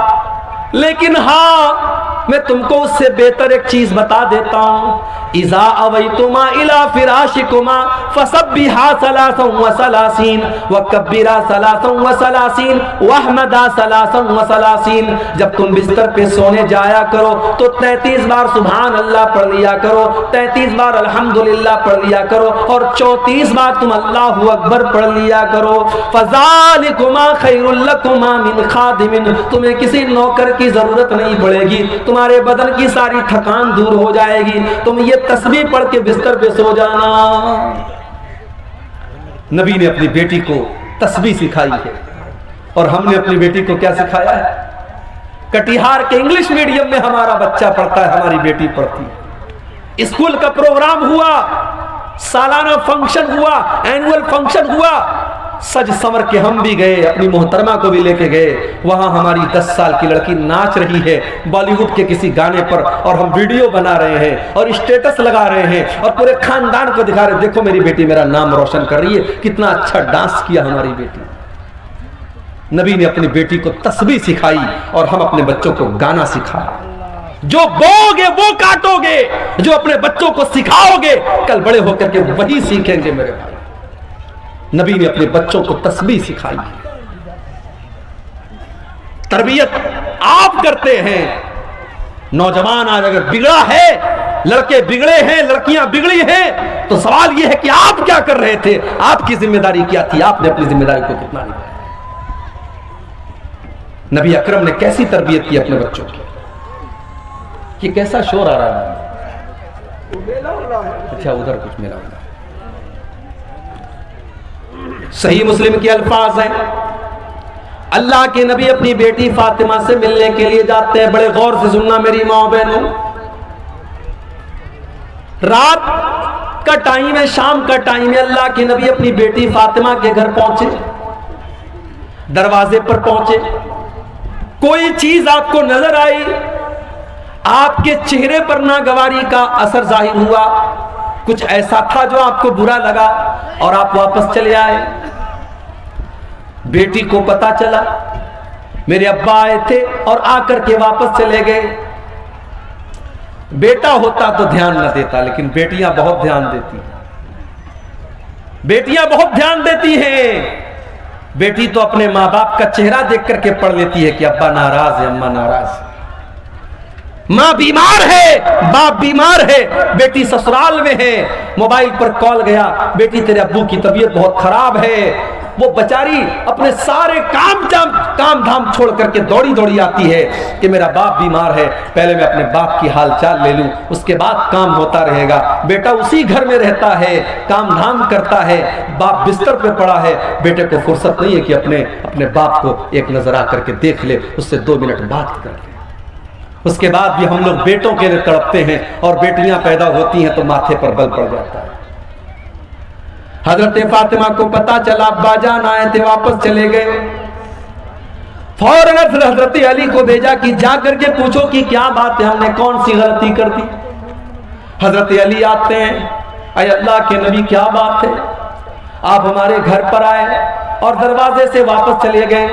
लेकिन हाँ मैं तुमको उससे बेहतर एक चीज बता देता हूं इज़ा अवैतुमा इला फिराशिकुमा फसब्बिहा सलासन व सलासीन व कब्बिरा सलासन व सलासीन वहमदा सलासन व सलासीन। जब तुम बिस्तर पे सोने जाया करो तो 33 बार सुभान अल्लाह पढ़ लिया करो, 33 बार अल्हम्दुलिल्लाह पढ़ लिया करो और 34 बार तुम अल्लाहु अकबर पढ़ लिया करो। फज़ालिकुमा खैरुल लकुमा मिन खादिमिन, तुम्हें किसी नौकर की जरूरत नहीं पड़ेगी, तुम्हारे बदन की सारी थकान दूर हो जाएगी, तुम ये तस्बीह पढ़ के बिस्तर पे सो जाना। नबी ने अपनी बेटी को तस्बीह सिखाई है और हमने अपनी बेटी को क्या सिखाया है? कटिहार के इंग्लिश मीडियम में हमारा बच्चा पढ़ता है, हमारी बेटी पढ़ती है। स्कूल का प्रोग्राम हुआ, सालाना फंक्शन हुआ, एनुअल फंक्शन हुआ, सज संवर के हम भी गए, अपनी मोहतरमा को भी लेके गए। वहां हमारी 10 साल की लड़की नाच रही है बॉलीवुड के किसी गाने पर और हम वीडियो बना रहे हैं और स्टेटस लगा रहे हैं और पूरे खानदान को दिखा रहे, देखो मेरी बेटी मेरा नाम रोशन कर रही है, कितना अच्छा डांस किया हमारी बेटी। नबी ने अपनी बेटी को तस्बीह सिखाई और हम अपने बच्चों को गाना सिखाया। जो बोगे वो काटोगे, जो अपने बच्चों को सिखाओगे कल बड़े होकर के वही सीखेंगे मेरे भाई। नबी ने अपने बच्चों को तस्बीह सिखाई। तरबियत आप करते हैं। नौजवान आज अगर बिगड़ा है, लड़के बिगड़े हैं, लड़कियां बिगड़ी हैं, तो सवाल यह है कि आप क्या कर रहे थे, आपकी जिम्मेदारी क्या थी, आपने अपनी जिम्मेदारी को कितना निभाया। नबी अकरम ने कैसी तरबियत की अपने बच्चों की। कि कैसा शोर आ रहा है? अच्छा उधर कुछ मेरा होगा। सही मुस्लिम के अल्फाज हैं, अल्लाह के नबी अपनी बेटी फातिमा से मिलने के लिए जाते हैं। बड़े गौर से सुनना मेरी माँ बहनों, रात का टाइम है, शाम का टाइम है, अल्लाह के नबी अपनी बेटी फातिमा के घर पहुंचे। दरवाजे पर पहुंचे, कोई चीज आपको नजर आई, आपके चेहरे पर नागवारी का असर जाहिर हुआ, कुछ ऐसा था जो आपको बुरा लगा और आप वापस चले आए। बेटी को पता चला मेरे अब्बा आए थे और आकर के वापस चले गए। बेटा होता तो ध्यान न देता, लेकिन बेटियां बहुत ध्यान देती हैं। बेटियां बहुत ध्यान देती हैं। बेटी तो अपने माँ बाप का चेहरा देख करके पढ़ लेती है कि अब्बा नाराज है, अम्मा नाराज है, माँ बीमार है, बाप बीमार है, बेटी ससुराल में है, मोबाइल पर कॉल गया, बेटी तेरे अब्बू की तबीयत बहुत खराब है। वो बेचारी अपने सारे काम धाम छोड़ करके दौड़ी दौड़ी आती है कि मेरा बाप बीमार है, पहले मैं अपने बाप की हालचाल ले लूं, उसके बाद काम होता रहेगा। बेटा उसी घर में रहता है, काम धाम करता है, बाप बिस्तर पे पड़ा है, बेटे को फुर्सत नहीं है कि अपने बाप को एक नजर आ करके देख ले, उससे 2 मिनट बात कर ले। उसके बाद भी हम लोग बेटों के लिए तड़पते हैं और बेटियां पैदा होती हैं तो माथे पर बल पड़ जाता है। हजरत फातिमा को पता चला अब्बा जान आए थे, वापस चले गए। फौरन हजरत अली को भेजा कि जा करके पूछो कि क्या बात है, हमने कौन सी गलती कर दी। हजरत अली आते हैं, अय अल्लाह के नबी क्या बात है, आप हमारे घर पर आए और दरवाजे से वापस चले गए।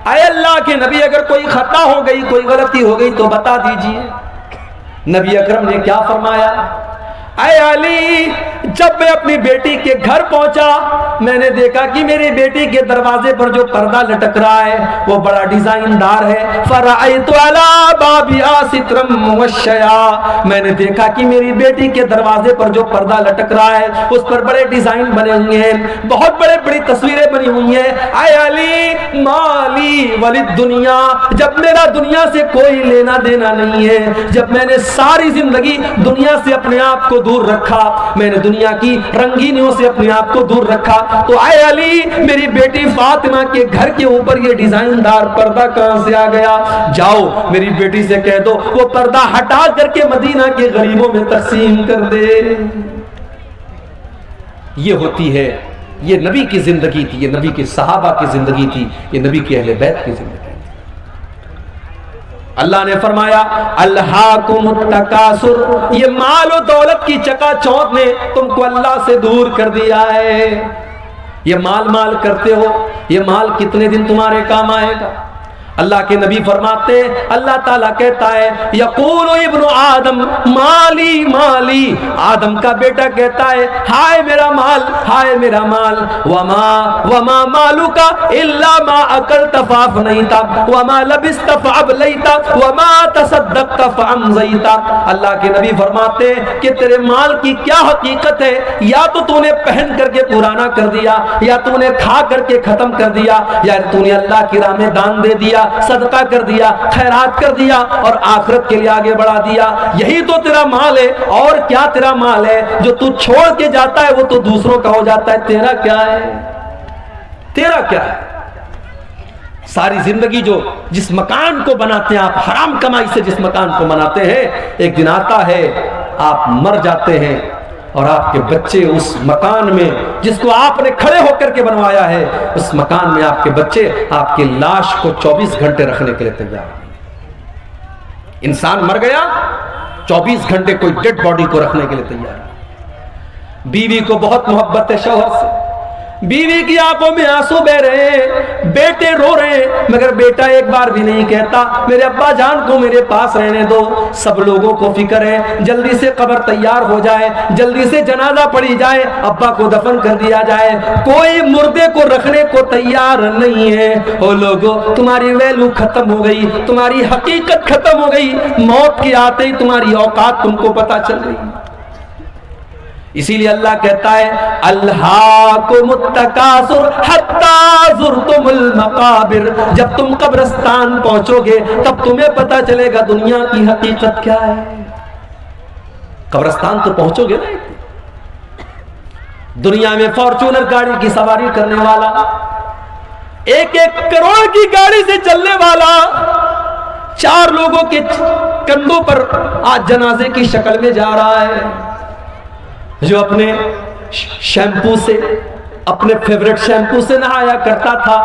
अय अल्लाह के नबी अगर कोई खता हो गई, कोई गलती हो गई तो बता दीजिए। नबी अकरम ने क्या फरमाया, अय अली जब मैं अपनी बेटी के घर पहुंचा मैंने देखा कि मेरी बेटी के दरवाजे पर जो पर्दा लटक रहा है वो बड़ा डिजाइनदार है। फराअयतु अला बाबिहा सित्रम मुवश्शया, मैंने देखा कि मेरी बेटी के दरवाजे पर जो पर्दा लटक रहा है उस पर बड़े डिजाइन बने हुए हैं, बहुत बड़ी तस्वीरें बनी हुई हैं। अय अली माली वलिद दुनिया, जब मेरा दुनिया से कोई लेना देना नहीं है, जब मैंने सारी जिंदगी दुनिया से अपने आप को दूर रखा, मैंने दुनिया की रंगीनियों से अपने आप को दूर रखा, तो आए अली मेरी बेटी फातिमा के घर के ऊपर ये डिजाइनदार पर्दा कहां से आ गया। जाओ मेरी बेटी से कह दो वो पर्दा हटा करके मदीना के गरीबों में तकसीम कर दे। ये होती है, ये नबी की जिंदगी थी, ये नबी के सहाबा की जिंदगी थी, ये नबी के अहले बैत की जिंदगी। अल्लाह ने फरमाया अल्हाकुमुत तकासुर, ये माल और दौलत की चकाचौंध ने तुमको अल्लाह से दूर कर दिया है। ये माल करते हो, ये माल कितने दिन तुम्हारे काम आएगा। अल्लाह के नबी फरमाते, अल्लाह ताला कहता है यकूलु इब्नु आदम माली माली, आदम का बेटा कहता है हाय मेरा माल, हाय मेरा माल। वमा मालू का इल्ला मा अकल तफाफ नहीं था, वमा लबिस तफाब लईता, वमा तसद्दक तफाम ज़ईता। अल्लाह के नबी फरमाते कि तेरे माल की क्या हकीकत है, या तो तूने पहन करके पुराना कर दिया, या तूने खा करके खत्म कर दिया, या तूने अल्लाह की राह में दान दे दिया, सदका कर दिया, खैरात कर दिया और आखिरत के लिए आगे बढ़ा दिया। यही तो तेरा माल है। और क्या तेरा माल है? जो तू छोड़ के जाता है वो तो दूसरों का हो जाता है। तेरा क्या है? तेरा क्या है? सारी जिंदगी जो जिस मकान को बनाते हैं आप, हराम कमाई से जिस मकान को बनाते हैं, एक दिन आता है आप मर जाते हैं और आपके बच्चे उस मकान में जिसको आपने खड़े होकर के बनवाया है, उस मकान में आपके बच्चे आपकी लाश को 24 घंटे रखने के लिए तैयार हैं। इंसान मर गया, 24 घंटे कोई डेड बॉडी को रखने के लिए तैयार है। बीवी को बहुत मोहब्बत है शौहर से, बीवी की आंखों में आंसू बह रहे हैं, बेटे रो रहे हैं, मगर बेटा एक बार भी नहीं कहता मेरे अब्बा जान को मेरे पास रहने दो। सब लोगों को फिक्र है जल्दी से कब्र तैयार हो जाए, जल्दी से जनाजा पड़ी जाए, अब्बा को दफन कर दिया जाए। कोई मुर्दे को रखने को तैयार नहीं है। ओ लोगों, तुम्हारी वैल्यू खत्म हो गई, तुम्हारी हकीकत खत्म हो गई। मौत के आते ही तुम्हारी औकात तुमको पता चल गई। इसीलिए अल्लाह कहता है अल्हाकुमुत तकासुर हत्ता ज़ुरतुमुल मकाबिर, जब तुम कब्रिस्तान पहुंचोगे तब तुम्हें पता चलेगा दुनिया की हकीकत क्या है। कब्रिस्तान तो पहुंचोगे ना। दुनिया में फॉर्च्यूनर गाड़ी की सवारी करने वाला, 1-1 करोड़ की गाड़ी से चलने वाला, 4 लोगों के कंधों पर आज जनाजे की शक्ल में जा रहा है। जो अपने शैम्पू से, अपने फेवरेट शैम्पू से नहाया करता था।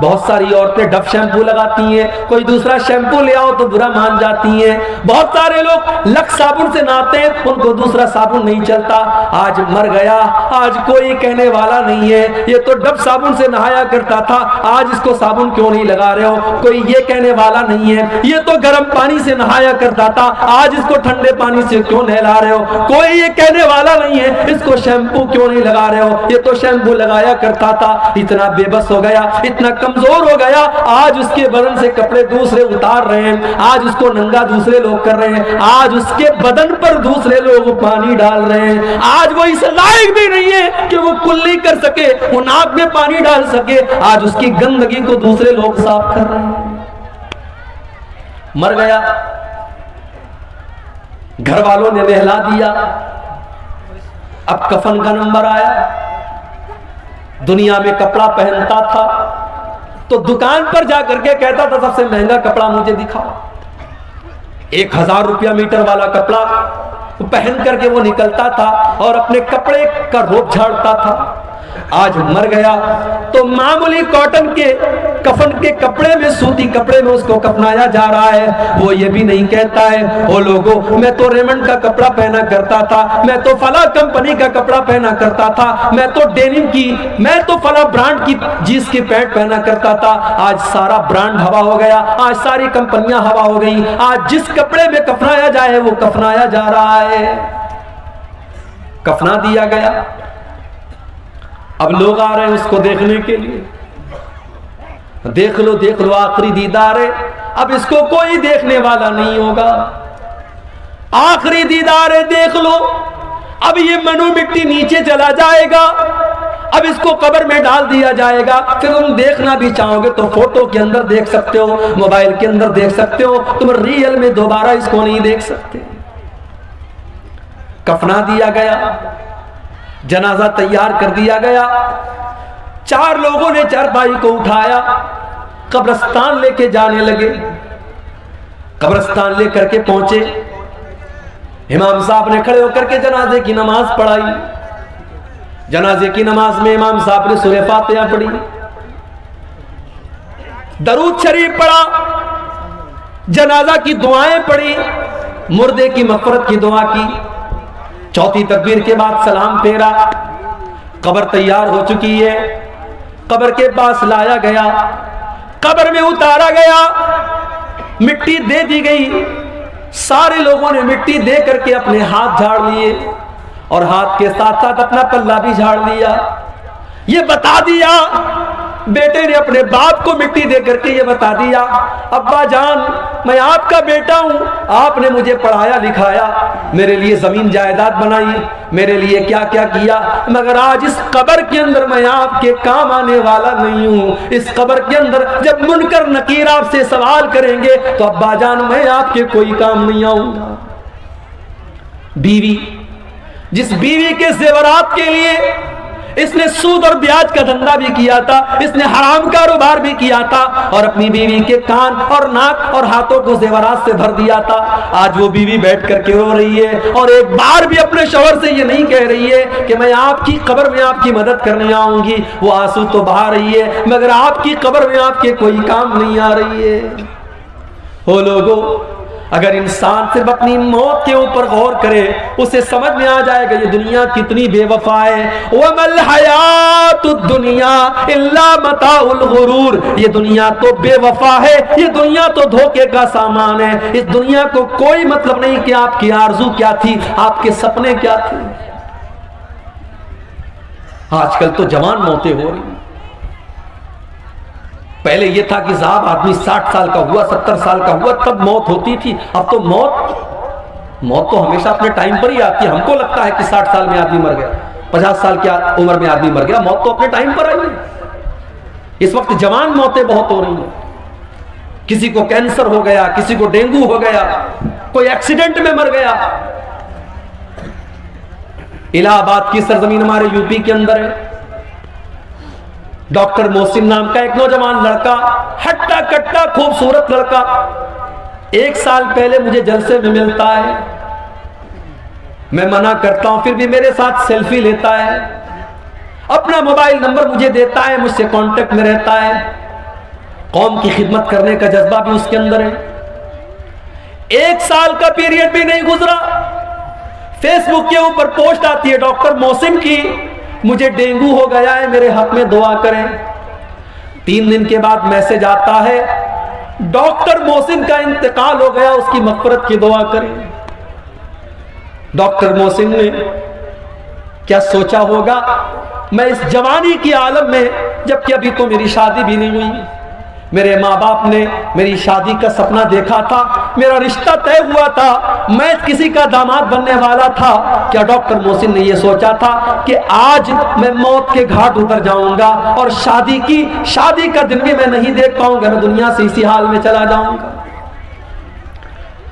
बहुत सारी औरतें डब शैम्पू लगाती हैं, कोई दूसरा शैम्पू ले आओ तो बुरा मान जाती हैं। बहुत सारे लोग लक्स साबुन से नहाते हैं, उनको दूसरा साबुन नहीं चलता। आज मर गया, आज कोई कहने वाला नहीं है ये तो डब साबुन से नहाया करता था, आज इसको साबुन क्यों नहीं लगा रहे हो, कोई ये कहने वाला नहीं है। ये तो गर्म पानी से नहाया करता था, आज इसको ठंडे पानी से क्यों नहला रहे हो, कोई ये कहने वाला नहीं है इसको शैम्पू क्यों नहीं लगा रहे हो, ये तो शैम्पू लगाया करता था। इतना बेबस हो गया, इतना कमजोर हो गया, आज उसके बदन से कपड़े दूसरे उतार रहे हैं, आज उसको नंगा दूसरे लोग कर रहे हैं, आज उसके बदन पर दूसरे लोग पानी डाल रहे हैं। आज वो इस लायक भी नहीं है कि वो कुल्ली कर सके, वो नाक में पानी डाल सके, आज उसकी गंदगी को दूसरे लोग साफ कर रहे हैं। मर गया, घर वालों ने नहला दिया, अब कफन का नंबर आया। दुनिया में कपड़ा पहनता था तो दुकान पर जाकर के कहता था सबसे महंगा कपड़ा मुझे दिखाओ। 1000 रुपया मीटर वाला कपड़ा पहन करके वो निकलता था और अपने कपड़े का रोप झाड़ता था। आज मर गया तो मामूली कॉटन के कफन के कपड़े में, सूती कपड़े में उसको कफनाया जा रहा है। वो ये भी नहीं कहता है ओ लोगों मैं तो रेमंड का कपड़ा पहना करता था, मैं तो फला कंपनी का कपड़ा पहना करता था, मैं तो डेनिम की, मैं तो फला ब्रांड की जींस की पैंट पहना करता था। आज सारा ब्रांड हवा हो गया, आज सारी कंपनियां हवा हो गई, आज जिस कपड़े में कफनाया जाए वो कफनाया जा रहा है। कफना दिया गया, अब लोग आ रहे हैं उसको देखने के लिए। देख लो आखिरी दीदार है, अब इसको कोई देखने वाला नहीं होगा। आखिरी दीदार है, देख लो, अब ये मनु मिट्टी नीचे चला जाएगा, अब इसको कब्र में डाल दिया जाएगा। फिर तुम देखना भी चाहोगे तो फोटो के अंदर देख सकते हो, मोबाइल के अंदर देख सकते हो, तुम रियल में दोबारा इसको नहीं देख सकते। कफना दिया गया, जनाजा तैयार कर दिया गया, 4 लोगों ने चारपाई को उठाया, कब्रिस्तान लेके जाने लगे। कब्रिस्तान लेकर के पहुंचे, इमाम साहब ने खड़े होकर के जनाजे की नमाज पढ़ाई। जनाजे की नमाज में इमाम साहब ने सूरह फातिहा पढ़ी, दरूद शरीफ पढ़ा, जनाजा की दुआएं पढ़ी, मुर्दे की मग़फ़िरत की दुआ की। चौथी तकबीर के बाद सलाम फेरा। कब्र तैयार हो चुकी है, कब्र के पास लाया गया, कब्र में उतारा गया, मिट्टी दे दी गई, सारे लोगों ने मिट्टी दे करके अपने हाथ झाड़ लिए और हाथ के साथ साथ अपना पल्ला भी झाड़ लिया। ये बता दिया, बेटे ने अपने बाप को मिट्टी दे करके ये बता दिया, अब्बा जान मैं आपका बेटा हूं, आपने मुझे पढ़ाया लिखाया, मेरे लिए जमीन जायदाद बनाई, मेरे लिए क्या क्या किया, मगर आज इस कब्र के अंदर मैं आपके काम आने वाला नहीं हूं। इस कब्र के अंदर जब मुनकर नकीर आपसे सवाल करेंगे तो अब्बा जान मैं आपके कोई काम नहीं आऊंगा। बीवी, जिस बीवी के जेवरात के लिए इसने सूद और ब्याज का धंधा भी किया था, इसने हराम कारोबार भी किया था और अपनी बीवी के कान और नाक और हाथों को जेवरात से भर दिया था, आज वो बीवी बैठ करके रो रही है और एक बार भी अपने शौहर से ये नहीं कह रही है कि मैं आपकी कब्र में आपकी मदद करने आऊंगी। वो आंसू तो बहा रही है मगर आपकी कब्र में आपके कोई काम नहीं आ रही है। हो लोगों, अगर इंसान सिर्फ अपनी मौत के ऊपर गौर करे उसे समझ में आ जाएगा ये दुनिया कितनी बेवफा है। वमल हयातुद दुनिया इल्ला मताउल गुरूर, ये दुनिया तो बेवफा है, ये दुनिया तो धोखे का सामान है। इस दुनिया को कोई मतलब नहीं कि आपकी आरजू क्या थी, आपके सपने क्या थे। आजकल तो जवान मौतें हो रही। पहले यह था कि साहब आदमी 60 साल का हुआ, 70 साल का हुआ तब मौत होती थी। अब तो मौत तो हमेशा अपने टाइम पर ही आती है। हमको लगता है कि 60 साल में आदमी मर गया, 50 साल की उम्र में आदमी मर गया, मौत तो अपने टाइम पर आई है। इस वक्त जवान मौतें बहुत हो रही हैं। किसी को कैंसर हो गया, किसी को डेंगू हो गया, कोई एक्सीडेंट में मर गया। इलाहाबाद की सरजमीन हमारे यूपी के अंदर है। डॉक्टर मोहसिन नाम का एक नौजवान लड़का, हट्टा कट्टा खूबसूरत लड़का, 1 साल पहले मुझे जलसे में मिलता है। मैं मना करता हूं फिर भी मेरे साथ सेल्फी लेता है, अपना मोबाइल नंबर मुझे देता है, मुझसे कांटेक्ट में रहता है। कौम की खिदमत करने का जज्बा भी उसके अंदर है। 1 साल का पीरियड भी नहीं गुजरा, फेसबुक के ऊपर पोस्ट आती है डॉक्टर मोहसिन की, मुझे डेंगू हो गया है, मेरे हक में दुआ करें। 3 दिन के बाद मैसेज आता है, डॉक्टर मोहसिन का इंतकाल हो गया, उसकी मग़फ़िरत की दुआ करें। डॉक्टर मोहसिन ने क्या सोचा होगा, मैं इस जवानी की आलम में, जबकि अभी तो मेरी शादी भी नहीं हुई, मेरे माँ बाप ने मेरी शादी का सपना देखा था, मेरा रिश्ता तय हुआ था, मैं किसी का दामाद बनने वाला था। क्या डॉक्टर मोहसिन ने यह सोचा था कि आज मैं मौत के घाट उतर जाऊंगा और शादी का दिन भी मैं नहीं देख पाऊंगा, मैं दुनिया से इसी हाल में चला जाऊंगा।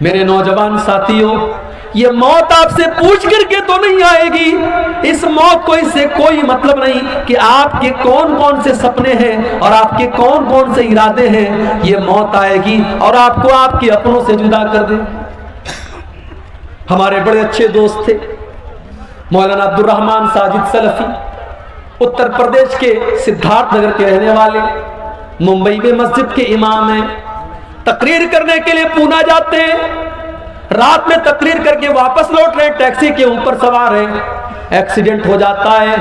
मेरे नौजवान साथियों, ये मौत आपसे पूछ करके तो नहीं आएगी। इस मौत को इससे कोई मतलब नहीं कि आपके कौन कौन से सपने हैं और आपके कौन कौन से इरादे हैं। ये मौत आएगी और आपको आपके अपनों से जुदा कर दे। हमारे बड़े अच्छे दोस्त थे मौलाना अब्दुल रहमान साजिद सलफी, उत्तर प्रदेश के सिद्धार्थ नगर के रहने वाले, मुंबई में मस्जिद के इमाम हैं। तकरीर करने के लिए पूना जाते हैं, रात में तकरीर करके वापस लौट रहे, टैक्सी के ऊपर सवार है, एक्सीडेंट हो जाता है,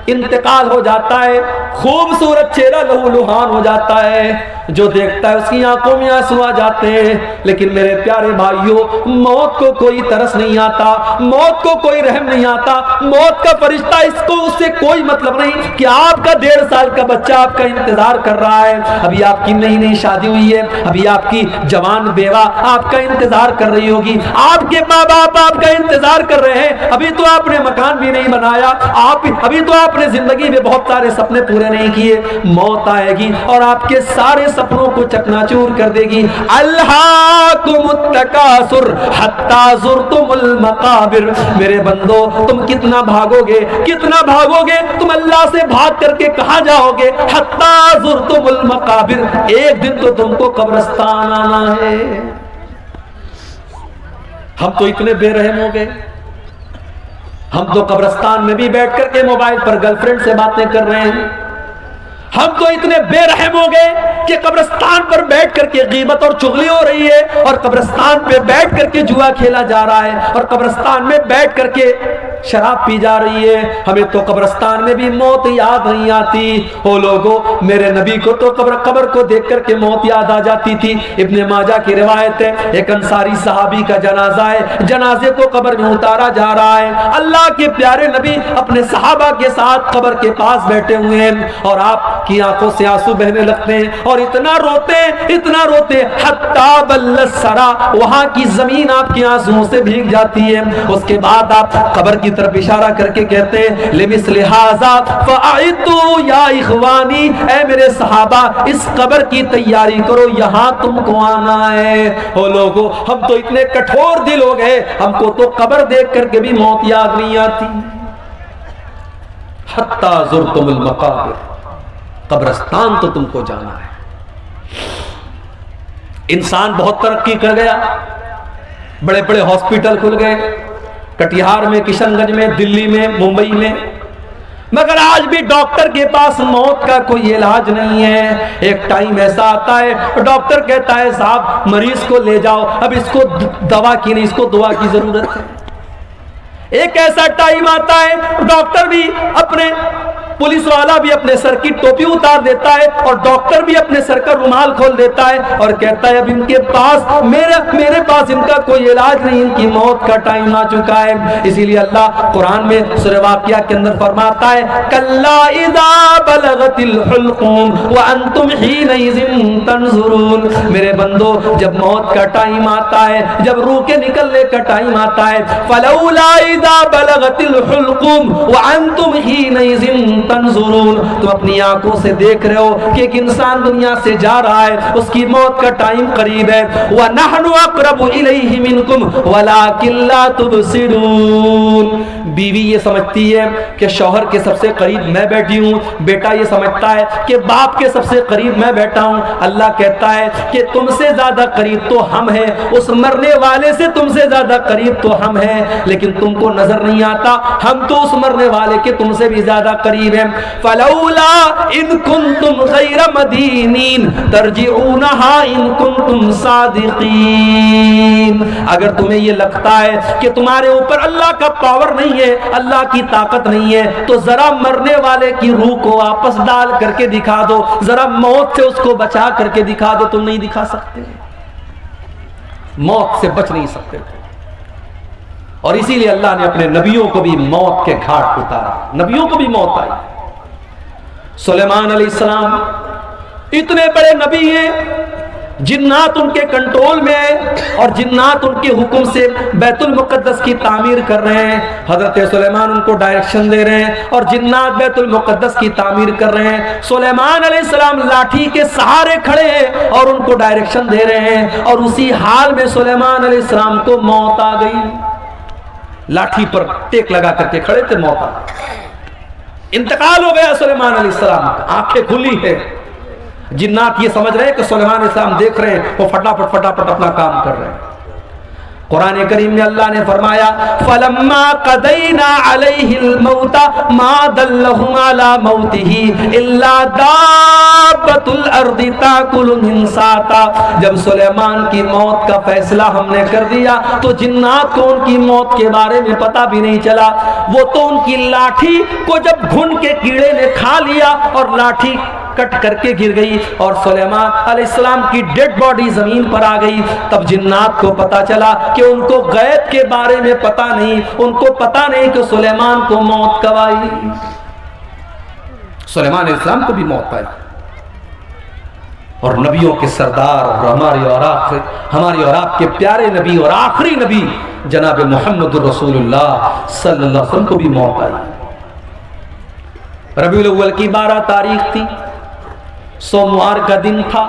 इंतकाल हो जाता है, खूबसूरत चेहरा लहूलुहान हो जाता है, जो देखता है उसकी आंखों में आंसू आ जाते हैं। लेकिन मेरे प्यारे भाइयों, मौत को कोई तरस नहीं आता, मौत को कोई रहम नहीं आता। मौत का फरिश्ता, इसको उससे कोई मतलब नहीं कि आपका 1.5 साल का बच्चा आपका इंतजार कर रहा है, अभी आपकी नई नई शादी हुई है, अभी आपकी जवान बेवा आपका इंतजार कर रही होगी, आपके माँ बाप आपका इंतजार कर रहे हैं, अभी तो आपने मकान भी नहीं बनाया, अभी तो आपने जिंदगी में बहुत सारे सपने पूरे नहीं किए। मौत आएगी और आपके सारे सपनों को चकनाचूर कर देगी। अल्हाकुमुत्तकासुर हत्ता ज़ुरतुमुल मकाबिर। मेरे बंदो, तुम कितना भागोगे, कितना भागोगे, तुम अल्लाह से भाग करके कहां जाओगे? हत्ता ज़ुरतुमुल मकाबिर, एक दिन तो तुमको कब्रिस्तान आना है। हम तो इतने बेरहम हो गए, हम तो कब्रिस्तान में भी बैठ करके मोबाइल पर गर्लफ्रेंड से बातें कर रहे हैं। हम तो इतने बेरहम हो गए कि कब्रिस्तान पर बैठ करके गीबत और चुगली हो रही है, और कब्रिस्तान पे बैठ करके जुआ खेला जा रहा है, और कब्रिस्तान में बैठ करके शराब पी जा रही है, हमें तो कब्रिस्तान में भी मौत याद नहीं आती। ओ लोगों, मेरे नबी को तो कब्र को देख करके मौत याद आ जाती थी। इब्ने माजा की रिवायत है, एक अंसारी सहाबी का जनाजा है, जनाजे को कब्र में उतारा जा रहा है। अल्लाह के प्यारे नबी अपने सहाबा के साथ कब्र के पास बैठे हुए हैं और आपकी आंखों से आंसू बहने लगते हैं और इतना रोते हत्ता बल्लत सरा, वहां की जमीन आपके आंसुओं से भीग जाती है। उसके बाद आप कब्र की तरफ इशारा करके कहते हैं लिमिस्ल हाज़ा फ़अइदू या इख़वानी, ऐ मेरे सहाबा इस कब्र की तैयारी करो, यहां तुमको आना है। ओ लोगों, हम तो इतने कठोर दिल हो गए, हमको तो कब्र देख करके भी मौत याद नहीं आती। हत्ता ज़ुरतुमुल मक़ाबिर, कब्रिस्तान तो तुमको जाना है। इंसान बहुत तरक्की कर गया, बड़े बड़े हॉस्पिटल खुल गए, कटिहार में, किशनगंज में, दिल्ली में, मुंबई में, मगर आज भी डॉक्टर के पास मौत का कोई इलाज नहीं है। एक टाइम ऐसा आता है, डॉक्टर कहता है साहब मरीज को ले जाओ, अब इसको दवा की नहीं, इसको दुआ की जरूरत है। एक ऐसा टाइम आता है, डॉक्टर भी अपने, पुलिस वाला भी अपने सर की टोपी उतार देता है और डॉक्टर भी अपने सर का रुमाल खोल देता है और कहता है अब इनके पास मेरे पास इनका कोई इलाज नहीं, इनकी मौत का टाइम आ चुका है। इसीलिए अल्लाह कुरान में सूरह वाक़िया के अंदर फरमाता है कल्ला इज़ा बलगतिल हुल्क़ूम व अंतुम हीनइज़िन तंज़ुरून, मेरे बंदो जब मौत का टाइम आता है, जब रूह के निकलने का टाइम आता है, फलौला इज़ा बलगतिल हुल्क़ूम व अंतुम हीनइज़िन तंज़ुरून, तुम अपनी आंखों से देख रहे हो कि एक इंसान दुनिया से जा रहा है, उसकी मौत का टाइम करीब है। व नहनु अक़रबु इलैहि मिनकुम वलाकिन ला तुबसिरून, बीवी ये समझती है कि शौहर के सबसे करीब मैं बैठी हूँ, बेटा ये समझता है कि बाप के सबसे करीब मैं बैठा हूँ। अल्लाह कहता है कि तुमसे ज्यादा करीब तो हम हैं, उस मरने वाले से तुमसे ज्यादा करीब तो हम हैं, लेकिन तुमको नजर नहीं आता, हम तो उस मरने वाले के तुमसे भी ज्यादा करीब हैं। फलौला इन कुंतुम गैर मदीनीन तरजिऊनहा इन कुंतुम सादिकीन, अगर तुम्हें ये लगता है कि तुम्हारे ऊपर अल्लाह का पावर नहीं है, अल्लाह की ताकत नहीं है, तो जरा मरने वाले की रूह को वापस डाल करके दिखा दो, जरा मौत से उसको बचा करके दिखा दो। तुम नहीं दिखा सकते, मौत से बच नहीं सकते। और इसीलिए अल्लाह ने अपने नबियों को भी मौत के घाट उतारा, नबियों को भी मौत आई। सुलेमान अलैहिस्सलाम इतने बड़े नबी हैं, जिन्नात उनके कंट्रोल में है और जिन्नात उनके हुक्म से बैतुल मुक़द्दस की तामीर कर रहे हैं। हजरत सुलेमान उनको डायरेक्शन दे रहे हैं और जिन्नात बैतुल मुक़द्दस की तामीर कर रहे हैं। सुलेमान अलैहिस्सलाम लाठी के सहारे खड़े हैं और उनको डायरेक्शन दे रहे हैं, और उसी हाल में सुलेमान अलैहिस्सलाम को मौत आ गई। लाठी पर टेक लगा करके खड़े थे, मौत आ गई, इंतकाल हो गया सुलेमान अलैहिस्सलाम का। आंखें खुली है, जिन्नात ये समझ रहे हैं कि सुलेमान अलैहिस्सलाम देख रहे हैं, वो फटाफट अपना काम कर रहे हैं। कुरान करीम में अल्लाह ने फरमाया फलम्मा क़दैना अलैहिल मौता मा दल्लहुम अला मौतिही इल्ला दाब्बतुल अर्दि ताकुलु मिन साता, जब सुलेमान की मौत का फैसला हमने कर दिया तो जिन्नात को उनकी मौत के बारे में पता भी नहीं चला। वो तो उनकी लाठी को जब घुन के कीड़े ने खा लिया और लाठी कट करके गिर गई और सुलेमान अलैहिस्सलाम की डेड बॉडी जमीन पर आ गई। तब जिन्नात को पता चला कि उनको गैब के बारे में पता नहीं, उनको पता नहीं कि सुलेमान को मौत कब आई। सुलेमान अलैहिस्सलाम को भी मौत आई। और नबियों के सरदार और हमारी और आपके प्यारे नबी और आखिरी नबी जनाब मोहम्मद रसूलुल्लाह सल्लल्लाहु अलैहि वसल्लम को भी मौत आई। रबीउल अव्वल की 12 तारीख थी, सोमवार का दिन था।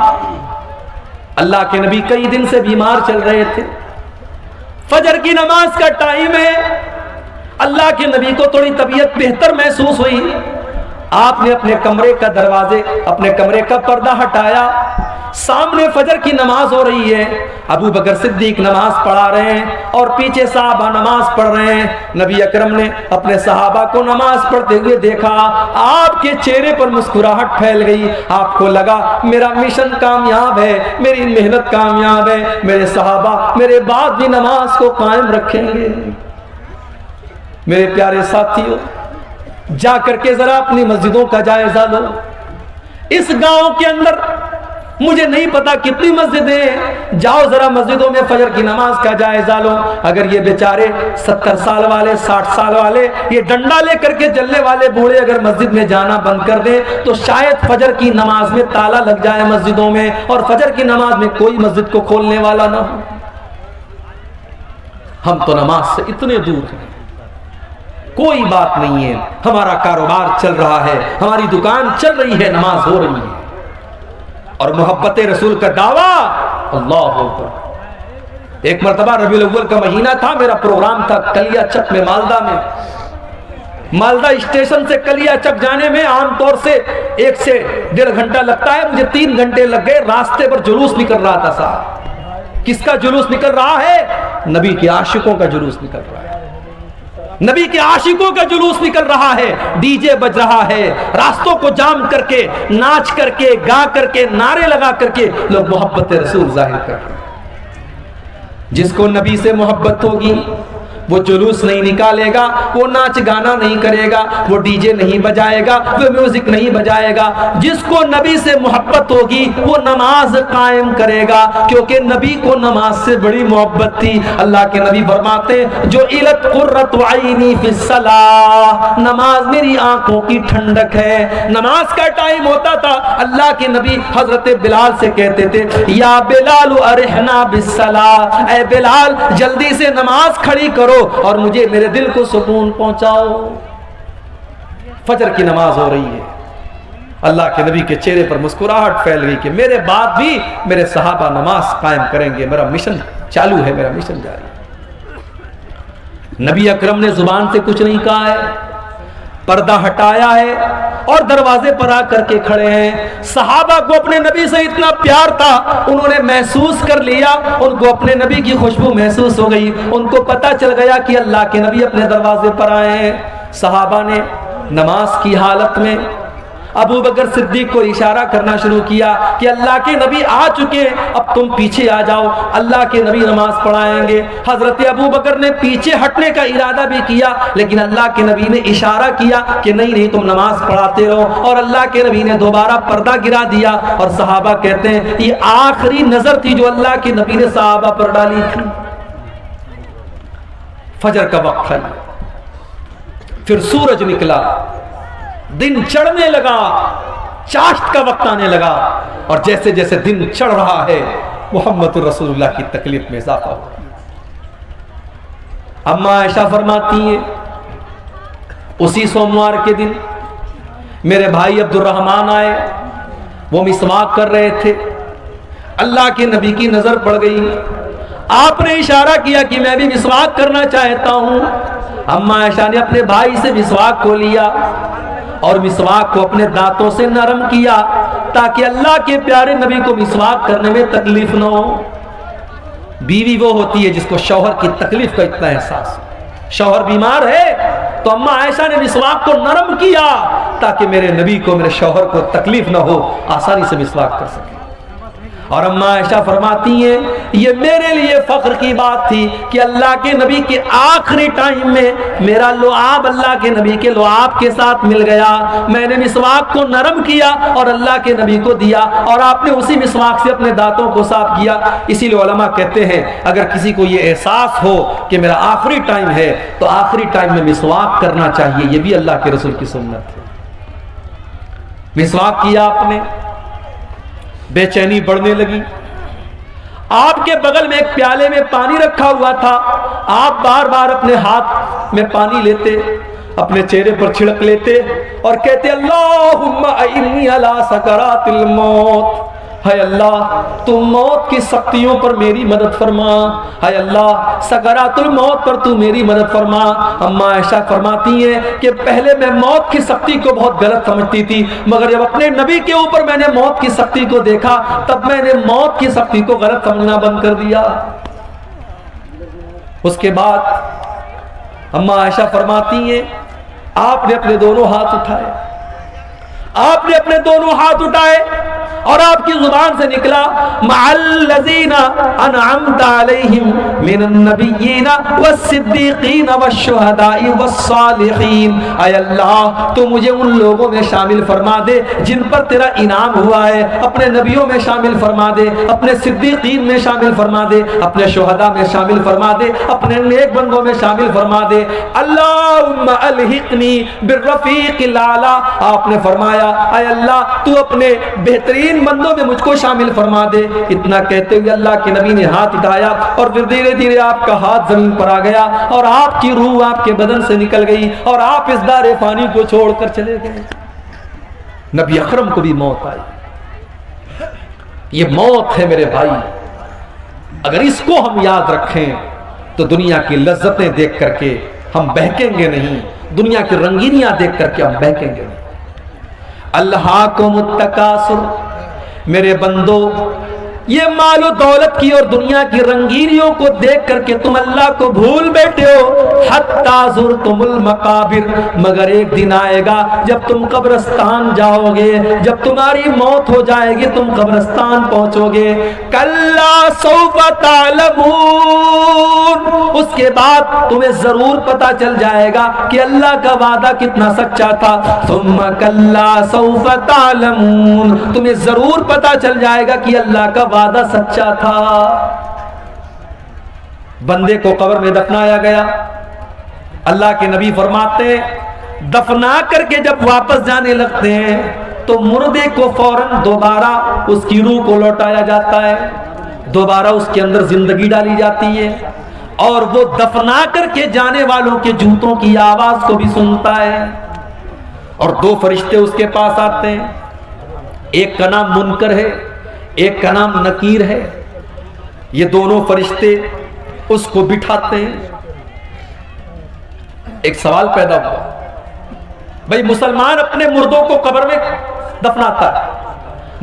अल्लाह के नबी कई दिन से बीमार चल रहे थे। फजर की नमाज का टाइम है, अल्लाह के नबी को थोड़ी तबीयत बेहतर महसूस हुई। आपने अपने कमरे का पर्दा हटाया, सामने फजर की नमाज हो रही है। अबू बकर सिद्दीक नमाज पढ़ा रहे हैं और पीछे साहबा नमाज पढ़ रहे हैं। नबी अकरम ने अपने सहाबा को नमाज पढ़ते हुए देखा, आपके चेहरे पर मुस्कुराहट फैल गई। आपको लगा मेरा मिशन कामयाब है, मेरी मेहनत कामयाब है, मेरे सहाबा मेरे बाद भी नमाज को कायम रखेंगे। मेरे प्यारे साथियों, जा करके जरा अपनी मस्जिदों का जायजा लो। इस गांव के अंदर मुझे नहीं पता कितनी मस्जिदें हैं, जाओ जरा मस्जिदों में फजर की नमाज का जायजा लो। अगर ये बेचारे 70 साल वाले, 60 साल वाले, ये डंडा लेकर के चलने वाले बूढ़े अगर मस्जिद में जाना बंद कर दें तो शायद फजर की नमाज में ताला लग जाए मस्जिदों में, और फजर की नमाज में कोई मस्जिद को खोलने वाला ना हो। हम तो नमाज से इतने दूर हैं, कोई बात नहीं है, हमारा कारोबार चल रहा है, हमारी दुकान चल रही है, नमाज हो रही है, और मोहब्बत रसूल का दावा। अल्लाह अकबर। एक मरतबा रबीउल अव्वल का महीना था, मेरा प्रोग्राम था कलिया चक में, मालदा में। मालदा स्टेशन से कलिया चक जाने में आमतौर से 1 से 1.5 घंटा लगता है, मुझे 3 घंटे लग गए। रास्ते पर जुलूस निकल रहा था साहब। किसका जुलूस निकल रहा है? नबी के आशिकों का जुलूस निकल रहा है। नबी के आशिकों का जुलूस निकल रहा है, डीजे बज रहा है, रास्तों को जाम करके, नाच करके, गा करके, नारे लगा करके लोग मोहब्बत रसूल जाहिर कर रहे हैं। जिसको नबी से मोहब्बत होगी वो जुलूस नहीं निकालेगा, वो नाच गाना नहीं करेगा, वो डीजे नहीं बजाएगा, वो म्यूजिक नहीं बजाएगा। जिसको नबी से मोहब्बत होगी वो नमाज कायम करेगा, क्योंकि नबी को नमाज से बड़ी मोहब्बत थी। अल्लाह के नबी फरमाते जो इलत कुर्रत आईनी फिस्सलाह, नमाज मेरी आंखों की ठंडक है। नमाज का टाइम होता था, अल्लाह के नबी हजरत बिलाल से कहते थे या बिलाल अरहना बिस्सलाह, ऐ बिलाल जल्दी से नमाज खड़ी करो और मुझे मेरे दिल को सुकून पहुंचाओ। फजर की नमाज हो रही है, अल्लाह के नबी के चेहरे पर मुस्कुराहट फैल गई कि मेरे बाद भी मेरे सहाबा नमाज कायम करेंगे, मेरा मिशन चालू है, मेरा मिशन जारी है। नबी अकरम ने जुबान से कुछ नहीं कहा है, पर्दा हटाया है और दरवाजे पर आकर के खड़े हैं। सहाबा को अपने नबी से इतना प्यार था, उन्होंने महसूस कर लिया, उनको अपने नबी की खुशबू महसूस हो गई, उनको पता चल गया कि अल्लाह के नबी अपने दरवाजे पर आए हैं। सहाबा ने नमाज की हालत में अबू बकर सिद्दीक को इशारा करना शुरू किया कि अल्लाह के नबी आ चुके हैं, अब तुम पीछे आ जाओ, अल्लाह के नबी नमाज पढ़ाएंगे। हजरत अबू बकर ने पीछे हटने का इरादा भी किया, लेकिन अल्लाह के नबी ने इशारा किया कि नहीं नहीं तुम नमाज पढ़ाते रहो, और अल्लाह के नबी ने दोबारा पर्दा गिरा दिया। और सहाबा कहते हैं ये आखिरी नजर थी जो अल्लाह के नबी ने सहाबा पर डाली थी। फजर का वक्त है, फिर सूरज निकला, दिन चढ़ने लगा, चाश्त का वक्त आने लगा, और जैसे जैसे दिन चढ़ रहा है मोहम्मद रसूलुल्लाह की तकलीफ में इजाफा हो रहा है। अम्मा आयशा फरमाती है उसी सोमवार के दिन मेरे भाई अब्दुर्रहमान आए, वो मिसवाक कर रहे थे, अल्लाह के नबी की नजर पड़ गई, आपने इशारा किया कि मैं भी मिसवाक करना चाहता हूं। अम्मा आयशा ने अपने भाई से मिसवाक को लिया और मिसवाक को अपने दांतों से नरम किया ताकि अल्लाह के प्यारे नबी को मिसवाक करने में तकलीफ न हो। बीवी वो होती है जिसको शौहर की तकलीफ का इतना एहसास हो। शौहर बीमार है तो अम्मा आयशा ने मिसवाक को नरम किया ताकि मेरे नबी को, मेरे शौहर को तकलीफ न हो, आसानी से मिसवाक कर सके। और अम्मा आयशा फरमाती हैं ये मेरे लिए फख्र की बात थी कि अल्लाह के नबी के आखिरी टाइम में मेरा लुआब अल्लाह के नबी के लुआब के साथ मिल गया। मैंने मिसवाक को नरम किया और अल्लाह के नबी को दिया, और आपने उसी मिसवाक से अपने दांतों को साफ किया। इसीलिए उलमा कहते हैं अगर किसी को ये एहसास हो कि मेरा आखिरी टाइम है तो आखिरी टाइम में मिसवाक करना चाहिए। ये भी अल्लाह के रसूल की सुन्नत है। मिसवाक किया आपने, बेचैनी बढ़ने लगी। आपके बगल में एक प्याले में पानी रखा हुआ था, आप बार बार अपने हाथ में पानी लेते, अपने चेहरे पर छिड़क लेते और कहते अल्लाहुम्मा इन्नी अला सकरातिल मौत, है अल्लाह तू मौत की सख्तियों पर मेरी मदद फरमा, है अल्लाह सकरातुल मौत पर तू मेरी मदद फरमा। अम्मा आयशा फरमाती हैं कि पहले मैं मौत की सख्ती को बहुत गलत समझती थी, मगर जब अपने नबी के ऊपर मैंने मौत की सख्ती को देखा तब मैंने मौत की सख्ती को गलत समझना बंद कर दिया। उसके बाद अम्मा आयशा फरमाती हैं आपने अपने दोनों हाथ उठाए, आपने अपने दोनों हाथ उठाए और आपकी जुबान से निकला मअल्लज़ीना अनअमता अलैहिम मिनन नबिय्यीना वस्सिद्दीक़ीना वश्शुहदाई वस्सालिहीन। ऐ अल्लाह तू मुझे उन लोगों में शामिल फरमा दे जिन पर तेरा इनाम हुआ है, अपने नबियों में शामिल फरमा दे, अपने सिद्दीकीन में शामिल फरमा दे, अपने शुहदा में शामिल फरमा दे, अपने नेक बंदों में शामिल फरमा दे। अल्लाहुम्मा अलहिकनी बिर्रफीक़िल आला। आपने फरमाया ऐ अल्लाह तू अपने बेहतरीन बंदों में मुझको शामिल फरमा दे। इतना कहते हुए अल्लाह के नबी ने हाथ उठाया और फिर धीरे धीरे आपका हाथ जमीन पर आ गया और आपकी रूह आपके बदन से निकल गई और आप इस दारे फानी को छोड़कर चले गए। नबी अकरम को भी मौत आई। ये मौत है मेरे भाई, अगर इसको हम याद रखें तो दुनिया की लज्जतें देख करके हम बहकेंगे नहीं, दुनिया की रंगीनियां देख करके हम बहकेंगे नहीं। अल्लाहुमुत तकासुर, मेरे बंदो ये मालो दौलत की और दुनिया की रंगीनियों को देख करके तुम अल्लाह को भूल बैठे हो। हत्ता ज़ुरतुमुल मकाबिर, मगर एक दिन आएगा जब तुम कब्रिस्तान जाओगे, जब तुम्हारी मौत हो जाएगी, तुम कब्रिस्तान पहुंचोगे। कल्ला सौफ़ तालमून, उसके बाद तुम्हें जरूर पता चल जाएगा कि अल्लाह का वादा कितना सच्चा था। सुम्मा कल्ला सौफ़ तालमून, तुम्हें जरूर पता चल जाएगा कि अल्लाह का वादा सच्चा था। बंदे को कब्र में दफनाया गया। अल्लाह के नबी फरमाते दफना करके जब वापस जाने लगते हैं तो मुर्दे को फौरन दोबारा उसकी रूह को लौटाया जाता है, दोबारा उसके अंदर जिंदगी डाली जाती है और वो दफना करके जाने वालों के जूतों की आवाज को भी सुनता है। और दो फरिश्ते उसके पास आते हैं, एक का नाम मुनकर है, एक का नाम नकीर है। ये दोनों फरिश्ते उसको बिठाते हैं। एक सवाल पैदा हुआ, भाई मुसलमान अपने मुर्दों को कब्र में दफनाता है,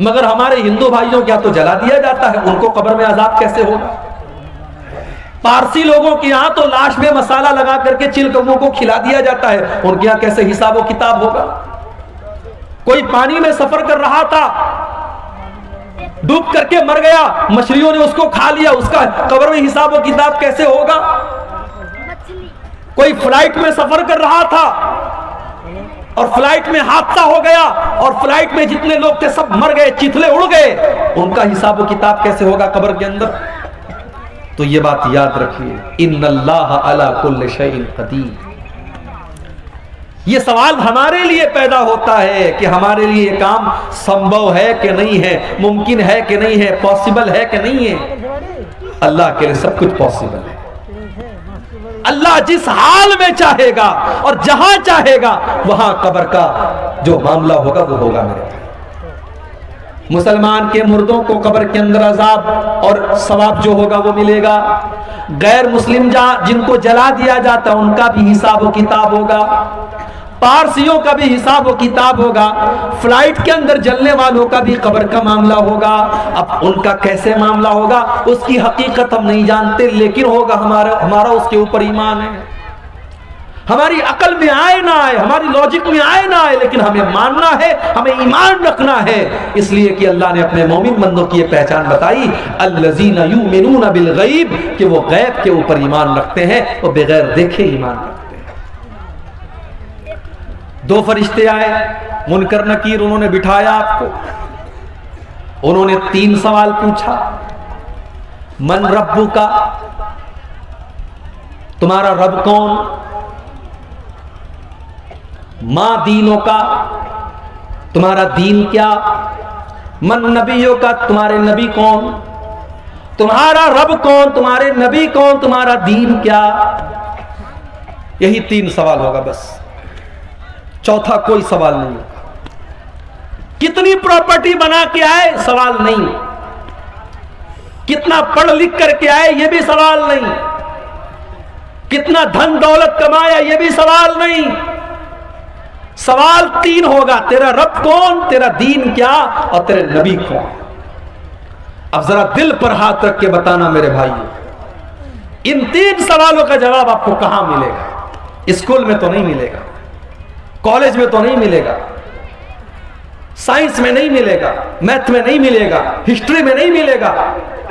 मगर हमारे हिंदू भाइयों क्या तो जला दिया जाता है, उनको कब्र में अजाब कैसे होगा? पारसी लोगों के यहाँ तो लाश में मसाला लगा करके चिलकौओं को खिला दिया जाता है, उनके यहाँ कैसे हिसाब किताब होगा? कोई पानी में सफर कर रहा था, डूब करके मर गया, मछलियों ने उसको खा लिया, उसका कब्र में हिसाब व किताब कैसे होगा? कोई फ्लाइट में सफर कर रहा था और फ्लाइट में हादसा हो गया और फ्लाइट में जितने लोग थे सब मर गए, चिथले उड़ गए, उनका हिसाब व किताब कैसे होगा कब्र के अंदर? तो ये बात याद रखिए, इन्नल्लाह अला कुल्लि शैइन कदीर। ये सवाल हमारे लिए पैदा होता है कि हमारे लिए काम संभव है कि नहीं है, मुमकिन है कि नहीं है, पॉसिबल है कि नहीं है। अल्लाह के लिए सब कुछ पॉसिबल है। अल्लाह जिस हाल में चाहेगा और जहां चाहेगा वहां कब्र का जो मामला होगा वो होगा। मेरे मुसलमान के मुर्दों को कब्र के अंदर अजाब और सवाब जो होगा वो मिलेगा। गैर मुस्लिम जिनको जला दिया जाता है उनका भी हिसाब व किताब होगा, पारसियों का भी हिसाब व किताब होगा, फ्लाइट के अंदर जलने वालों का भी कब्र का मामला होगा। अब उनका कैसे मामला होगा उसकी हकीकत हम नहीं जानते, लेकिन होगा, हमारा उसके ऊपर ईमान है। हमारी अकल में आए ना आए, हमारी लॉजिक में आए ना आए, लेकिन हमें मानना है, हमें ईमान रखना है। इसलिए कि अल्लाह ने अपने मोमिन बंदों की ये पहचान बताई, अल्लज़ीना युमिनूना बिल गैब, कि वो गैब के ऊपर ईमान रखते हैं, वो बगैर देखे ईमान रखते हैं। दो फरिश्ते आए, मुनकर नकीर, उन्होंने बिठाया आपको, उन्होंने 3 सवाल पूछा। मन रब्बुका, तुम्हारा रब कौन? मां दीनों का, तुम्हारा दीन क्या? मन नबियों का, तुम्हारे नबी कौन? तुम्हारा रब कौन, तुम्हारे नबी कौन, तुम्हारा दीन क्या? यही 3 सवाल होगा बस, चौथा कोई सवाल नहीं। कितनी प्रॉपर्टी बना के आए, सवाल नहीं। कितना पढ़ लिख करके आए, यह भी सवाल नहीं। कितना धन दौलत कमाया, यह भी सवाल नहीं। सवाल 3 होगा, तेरा रब कौन, तेरा दीन क्या और तेरे नबी कौन। अब जरा दिल पर हाथ रख के बताना मेरे भाई, इन 3 सवालों का जवाब आपको कहां मिलेगा? स्कूल में तो नहीं मिलेगा, कॉलेज में तो नहीं मिलेगा, साइंस में नहीं मिलेगा, मैथ में नहीं मिलेगा, हिस्ट्री में नहीं मिलेगा,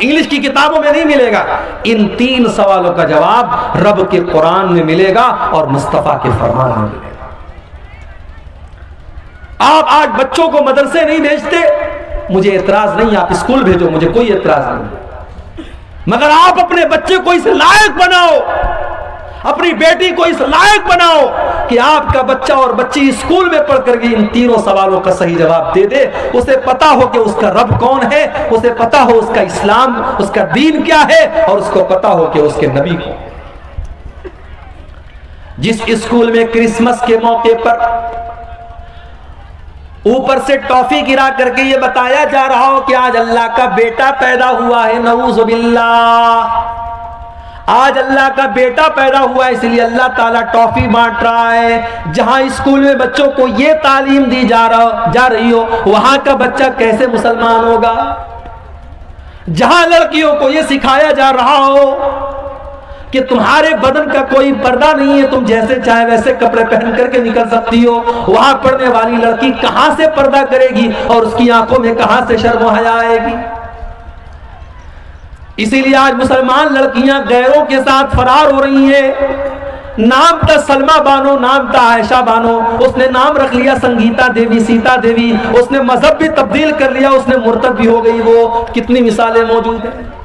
इंग्लिश की किताबों में नहीं मिलेगा। इन 3 सवालों का जवाब रब के कुरान में मिलेगा और मुस्तफा के फरमान में मिलेगा। आप आज बच्चों को मदरसे नहीं भेजते, मुझे एतराज नहीं, आप स्कूल भेजो, मुझे कोई एतराज नहीं, मगर आप अपने बच्चे को इस लायक बनाओ, अपनी बेटी को इस लायक बनाओ कि आपका बच्चा और बच्ची स्कूल में पढ़ करके इन 3 सवालों का सही जवाब दे दे। उसे पता हो कि उसका रब कौन है, उसे पता हो उसका इस्लाम, उसका दीन क्या है, और उसको पता हो कि उसके नबी कौन है। जिस स्कूल में क्रिसमस के मौके पर ऊपर से टॉफी गिरा करके ये बताया जा रहा हो कि आज अल्लाह का बेटा पैदा हुआ है, नऊज़ बिल्लाह, आज अल्लाह का बेटा पैदा हुआ है, इसलिए अल्लाह ताला टॉफी बांट रहा है। जहां स्कूल में बच्चों को ये तालीम दी जा रही हो, वहां का बच्चा कैसे मुसलमान होगा? जहां लड़कियों को ये सिखाया जा रहा हो कि तुम्हारे बदन का कोई पर्दा नहीं है, तुम जैसे चाहे वैसे कपड़े पहन करके निकल सकती हो, वहां पढ़ने वाली लड़की कहां से पर्दा करेगी और उसकी आंखों में कहां से शर्म व हया आएगी? इसीलिए आज मुसलमान लड़कियां गैरों के साथ फरार हो रही हैं। नाम था सलमा बानो, नाम था आयशा बानो, उसने नाम रख लिया संगीता देवी, सीता देवी, उसने मजहब भी तब्दील कर लिया, उसने मुर्तद भी हो गई। वो कितनी मिसालें मौजूद हैं।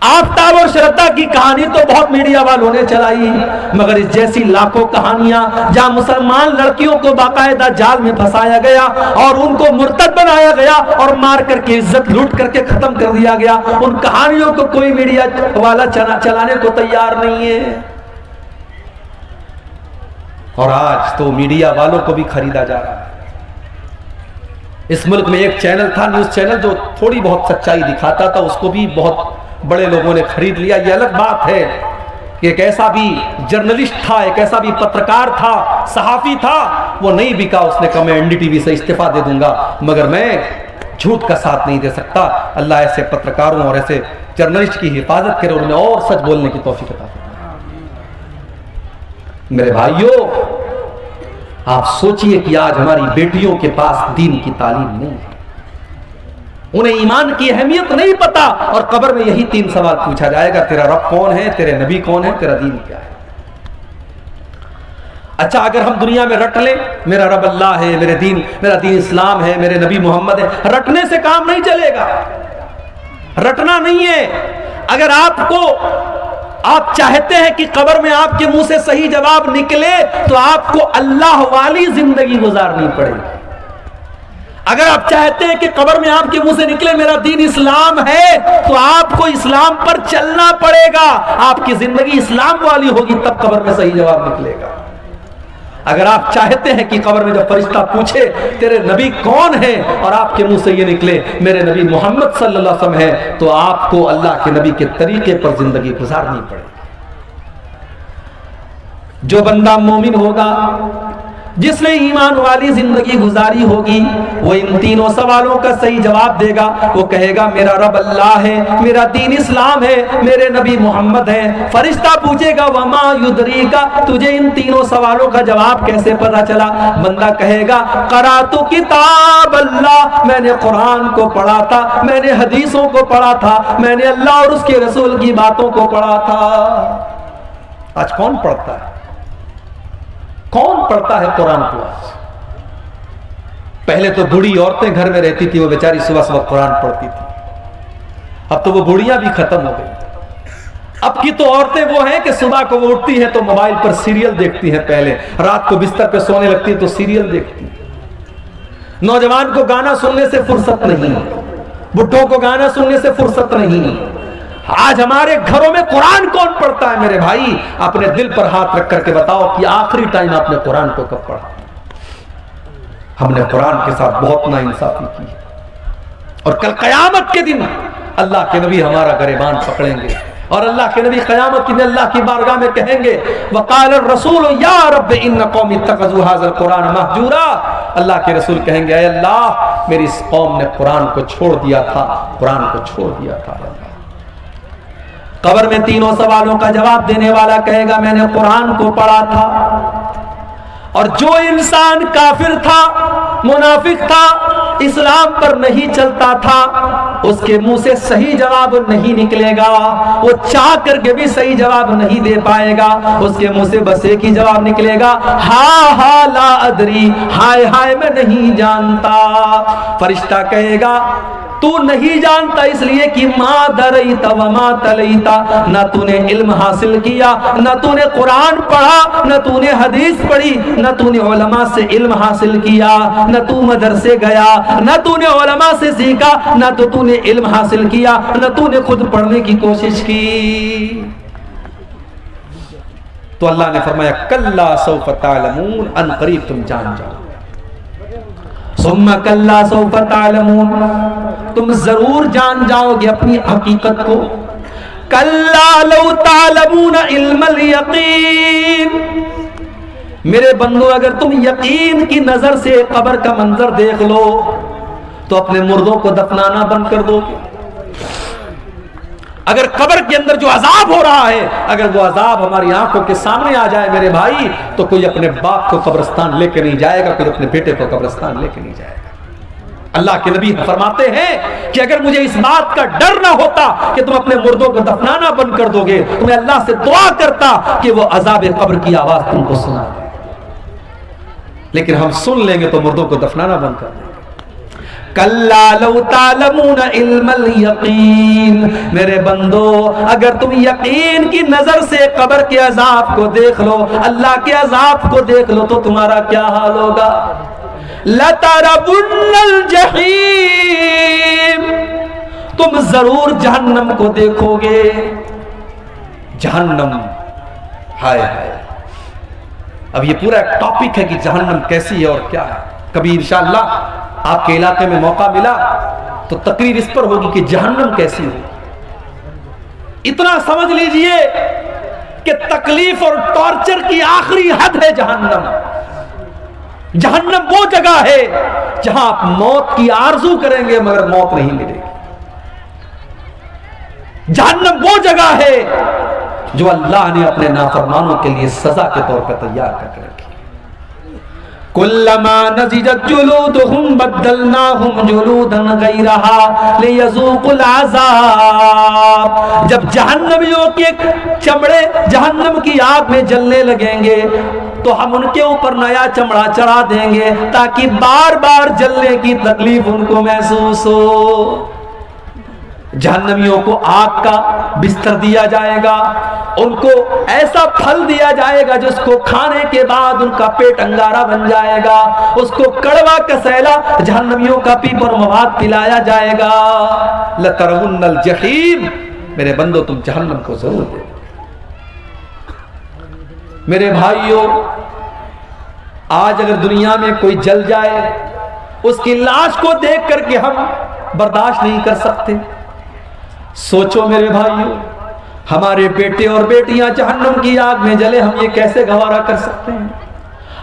आफताब और श्रद्धा की कहानी तो बहुत मीडिया वालों ने चलाई, मगर इस जैसी लाखों कहानियां जहां मुसलमान लड़कियों को बाकायदा जाल में फंसाया गया और उनको मुर्तद बनाया गया और मार करके इज्जत लूट करके खत्म कर दिया गया, उन कहानियों को कोई मीडिया वाला चलाने को तैयार नहीं है। और आज तो मीडिया वालों को भी खरीदा जा रहा है। इस मुल्क में एक चैनल था, न्यूज चैनल, जो थोड़ी बहुत सच्चाई दिखाता था, उसको भी बहुत बड़े लोगों ने खरीद लिया। ये अलग बात है कि एक ऐसा भी जर्नलिस्ट था, एक ऐसा भी पत्रकार था, सहाफी था, वो नहीं बिका। उसने कहा मैं एनडीटीवी से इस्तीफा दे दूंगा, मगर मैं झूठ का साथ नहीं दे सकता। अल्लाह ऐसे पत्रकारों और ऐसे जर्नलिस्ट की हिफाजत करे, उन्हें और सच बोलने की तौफीक अता फरमाए। मेरे भाइयों, आप सोचिए कि आज हमारी बेटियों के पास दीन की तालीम नहीं है, उन्हें ईमान की अहमियत नहीं पता, और कब्र में यही 3 सवाल पूछा जाएगा, तेरा रब कौन है, तेरे नबी कौन है, तेरा दीन क्या है। अच्छा, अगर हम दुनिया में रट लें मेरा रब अल्लाह है, मेरा दीन इस्लाम है, मेरे नबी मोहम्मद है, रटने से काम नहीं चलेगा। रटना नहीं है। अगर आप चाहते हैं कि कब्र में आपके मुंह से सही जवाब निकले, तो आपको अल्लाह वाली जिंदगी गुजारनी पड़ेगी। अगर आप चाहते हैं कि कब्र में आपके मुंह से निकले मेरा दीन इस्लाम है, तो आपको इस्लाम पर चलना पड़ेगा। आपकी जिंदगी इस्लाम वाली होगी, तब कब्र में सही जवाब निकलेगा। अगर आप चाहते हैं कि कब्र में जब फरिश्ता पूछे तेरे नबी कौन है, और आपके मुंह से ये निकले मेरे नबी मोहम्मद सल्लल्लाहु अलैहि वसल्लम है, तो आपको अल्लाह के नबी के तरीके पर जिंदगी गुजारनी पड़ेगी। जो बंदा मोमिन होगा, जिसने ईमान वाली जिंदगी गुजारी होगी, वो इन 3 सवालों का सही जवाब देगा। वो कहेगा मेरा रब अल्लाह है, मेरा दीन इस्लाम है, मेरे नबी मोहम्मद है। फरिश्ता पूछेगा वमा युदरीका, तुझे इन 3 सवालों का जवाब कैसे पता चला? बंदा कहेगा क़रातु किताब अल्लाह, मैंने कुरान को पढ़ा था, मैंने हदीसों को पढ़ा था, मैंने अल्लाह और उसके रसूल की बातों को पढ़ा था। आज कौन पढ़ता है? कौन पढ़ता है कुरान को? पहले तो बूढ़ी औरतें घर में रहती थी, वो बेचारी सुबह सुबह कुरान पढ़ती थी। अब तो वो बूढ़ियां भी खत्म हो गई। अब की तो औरतें वो हैं कि सुबह को वो उठती हैं तो मोबाइल पर सीरियल देखती हैं, पहले रात को बिस्तर पे सोने लगती है तो सीरियल देखती हैं। नौजवान को गाना सुनने से फुर्सत नहीं, बुढ़ों को गाना सुनने से फुर्सत नहीं। आज हमारे घरों में कुरान कौन पढ़ता है? मेरे भाई, अपने दिल पर हाथ रख करके बताओ कि आखिरी टाइम आपने कुरान को कब पढ़ा? हमने कुरान के साथ बहुत नाइंसाफी की, और कल कयामत के दिन अल्लाह के नबी हमारा गरेबान पकड़ेंगे, और अल्लाह के नबी कयामत के दिन अल्लाह की बारगाह में कहेंगे वक़ाल रसूल या रब इन्न कौमी इत्तखज़ू हाज़ल कुरान महजूरा। अल्लाह के रसूल कहेंगे ऐ अल्लाह, मेरी इस कौम ने कुरान को छोड़ दिया था, कुरान को छोड़ दिया था। कब्र में 3 सवालों का जवाब देने वाला कहेगा मैंने कुरान को पढ़ा था, और जो इंसान काफिर था, मुनाफिक था, इस्लाम पर नहीं चलता था, उसके मुंह से सही जवाब नहीं निकलेगा। वो चाह करके भी सही जवाब नहीं दे पाएगा। उसके मुंह से बस एक ही जवाब निकलेगा, हा हा ला अदरी, हाय हाय मैं नहीं जानता। फरिश्ता कहेगा तू नहीं जानता इसलिए कि माँ दरईता व माँ तलईता, ना तूने इल्म हासिल किया, ना तूने कुरान पढ़ा, ना तूने हदीस पढ़ी, ना तूने उलमा से इल्म हासिल किया, ना तू मदरसे गया, ना तूने उलमा से सीखा, ना तो तूने इल्म हासिल किया, ना तूने खुद पढ़ने की कोशिश की। तो अल्लाह ने फरमाया कल्ला सौफ तालमून, अन करीब तुम जान जाओ। सुम्मा कल्ला सौफ तालमून, तुम जरूर जान जाओगे अपनी हकीकत को। कल्ला लौ तालमून इल्मल यकीन, मेरे बंदो अगर तुम यकीन की नजर से कब्र का मंजर देख लो तो अपने मुर्दों को दफनाना बंद कर दोगे। अगर कब्र के अंदर जो अजाब हो रहा है, अगर वो अजाब हमारी आंखों के सामने आ जाए मेरे भाई, तो कोई अपने बाप को कब्रिस्तान लेके नहीं जाएगा, कोई अपने बेटे को कब्रिस्तान लेके नहीं जाएगा। अल्लाह के नबी फरमाते हैं कि अगर मुझे इस बात का डर ना होता कि तुम अपने मुर्दों को दफनाना बंद कर दोगे, तो मैं अल्लाह से दुआ करता कि वो अजाब कब्र की आवाज तुमको सुना दे। लेकिन हम सुन लेंगे तो मुर्दों को दफनाना बंद कर देंगे। कल्ला लौ तालमून इल्मल यकीन, मेरे बंदो अगर तुम यकीन की नजर से कब्र के अजाब को देख लो, अल्लाह के अजाब को देख लो, तो तुम्हारा क्या हाल होगा। लतरबुन्नल जहीम, तुम जरूर जहन्नम को देखोगे। जहन्नम, हाय हाय। अब ये पूरा एक टॉपिक है कि जहन्नम कैसी है और क्या है। कभी इंशाअल्लाह आपके इलाके में मौका मिला तो तकरीर इस पर होगी कि जहन्नम कैसी हो। इतना समझ लीजिए कि तकलीफ और टॉर्चर की आखिरी हद है जहन्नम। जहन्नम वो जगह है जहां आप मौत की आरजू करेंगे मगर मौत नहीं मिलेगी। जहन्नम वो जगह है जो अल्लाह ने अपने नाफरमानों के लिए सजा के तौर पर तैयार करके रखी। कुल्लमा नज़िजत जुलूदुहुम बद्दलनाहुम जुलूदन गैरहा लियज़ूक़ुल अज़ाब। जब जहन्नमियों के चमड़े जहन्नम की आग में जलने लगेंगे तो हम उनके ऊपर नया चमड़ा चढ़ा देंगे ताकि बार बार जलने की तकलीफ उनको महसूस हो। जहन्नमियों को आग का बिस्तर दिया जाएगा, उनको ऐसा फल दिया जाएगा जिसको खाने के बाद उनका पेट अंगारा बन जाएगा, उसको कड़वा कसैला जहन्नमियों का पीपर मवाद पिलाया जाएगा। लतरवुन्नल जहीम, मेरे बंदो तुम जहन्नम को जरूर देखो। मेरे भाइयों, आज अगर दुनिया में कोई जल जाए, उसकी लाश को देख करके हम बर्दाश्त नहीं कर सकते। सोचो मेरे भाइयों, हमारे बेटे और बेटियां जहन्नम की आग में जले, हम ये कैसे गवारा कर सकते हैं।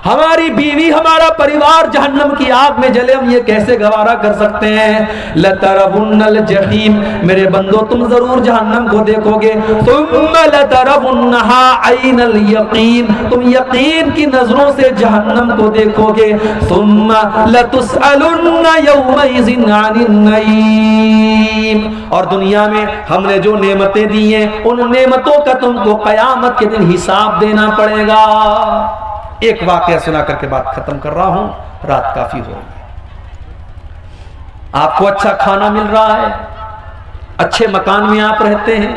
हमारी बीवी, हमारा परिवार जहन्नम की आग में जले, हम ये कैसे गवारा कर सकते हैं। लतरवुन्नल जहीम, मेरे बंदो तुम जरूर जहन्नम को देखोगे। तुम लतरवुन्नहा ऐनल यकीन, तुम यकीन की नजरों से जहन्नम को देखोगे। तुम लतुसअलुन्न यौमइज़िन अनिन नईम, और दुनिया में हमने जो नेमतें दी हैं उन नेमतों का तुमको कयामत के दिन हिसाब देना पड़ेगा। एक वाकया सुना करके बात खत्म कर रहा हूं, रात काफी हो रही है। आपको अच्छा खाना मिल रहा है, अच्छे मकान में आप रहते हैं,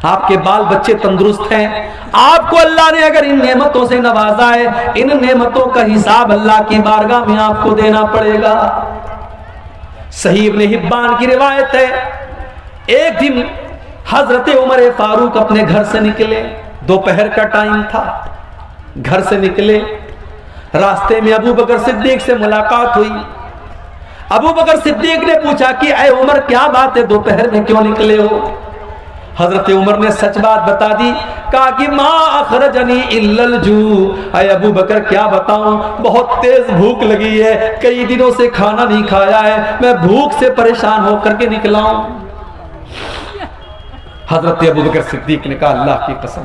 आपके बाल बच्चे तंदुरुस्त हैं, आपको अल्लाह ने अगर इन नेमतों से नवाजा है, इन नेमतों का हिसाब अल्लाह की बारगाह में आपको देना पड़ेगा। सही इब्ने हिब्बान की रिवायत है, एक दिन हजरत उमर फारूक अपने घर से निकले, दोपहर का टाइम था, घर से निकले, रास्ते में अबू बकर सिद्दीक से मुलाकात हुई। अबू बकर सिद्दीक ने पूछा कि ऐ उमर क्या बात है, दोपहर में क्यों निकले हो। हजरत उमर ने सच बात बता दी, कहा कि मा अखरजनी इल्लल जू। ऐ अबू बकर क्या बताऊं, बहुत तेज भूख लगी है, कई दिनों से खाना नहीं खाया है, मैं भूख से परेशान होकर के निकला हूं। हजरत अबू बकर सिद्दीक ने कहा अल्लाह की कसम,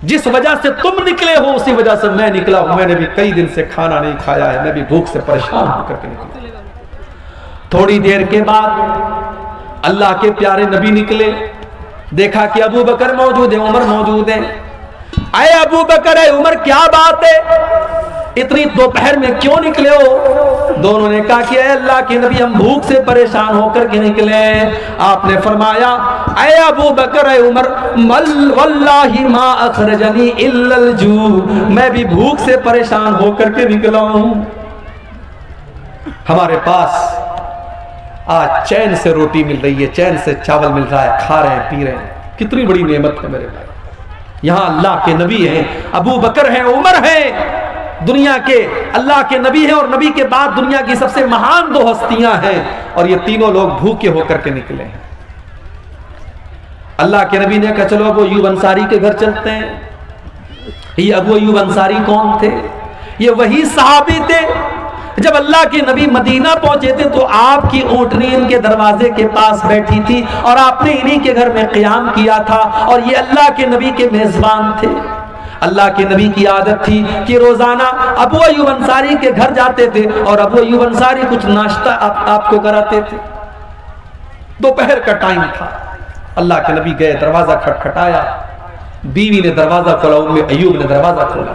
जिस वजह से तुम निकले हो उसी वजह से मैं निकला हूं। मैंने भी कई दिन से खाना नहीं खाया है, मैं भी भूख से परेशान होकर के निकला। थोड़ी देर के बाद अल्लाह के प्यारे नबी निकले, देखा कि अबू बकर मौजूद है, उमर मौजूद है। आए अबू बकर, है उमर, क्या बात है, इतनी दोपहर में क्यों निकले हो? दोनों ने कहा कि अल्लाह के नबी हम भूख से परेशान होकर के निकले। आपने फरमाया, ऐ अबू बकर, ऐ उमर, वल्लाही मा अखरजनी इल्लल जू, मैं भी भूख से परेशान होकर के निकला हूं। हमारे पास आज चैन से रोटी मिल रही है, चैन से चावल मिल रहा है, खा रहे हैं, पी रहे हैं, कितनी बड़ी नेमत है मेरे भाई। यहां अल्लाह के नबी हैं, अबू बकर हैं, उमर हैं, दुनिया के अल्लाह के नबी हैं, और नबी के बाद दुनिया की सबसे महान दो हस्तियां हैं, और ये तीनों लोग भूखे होकर के निकले हैं। अल्लाह के नबी ने कहा चलो अबू अय्यूब अंसारी के घर चलते हैं। ये अबू अय्यूब अंसारी कौन थे? ये वही सहाबी थे जब अल्लाह के नबी मदीना पहुंचे थे तो आपकी ऊंटनी इनके दरवाजे के पास बैठी थी और आपने इन्हीं के घर में क़याम किया था, और ये अल्लाह के नबी के मेजबान थे। अल्लाह के नबी की आदत थी कि रोजाना अबू अय्यूब अंसारी के घर जाते थे और अबू अय्यूब अंसारी कुछ नाश्ता आपको कराते थे। दोपहर का टाइम था, अल्लाह के नबी गए, दरवाजा खटखटाया, बीवी ने दरवाजा खोला, उम्मे अय्यूब ने दरवाजा खोला,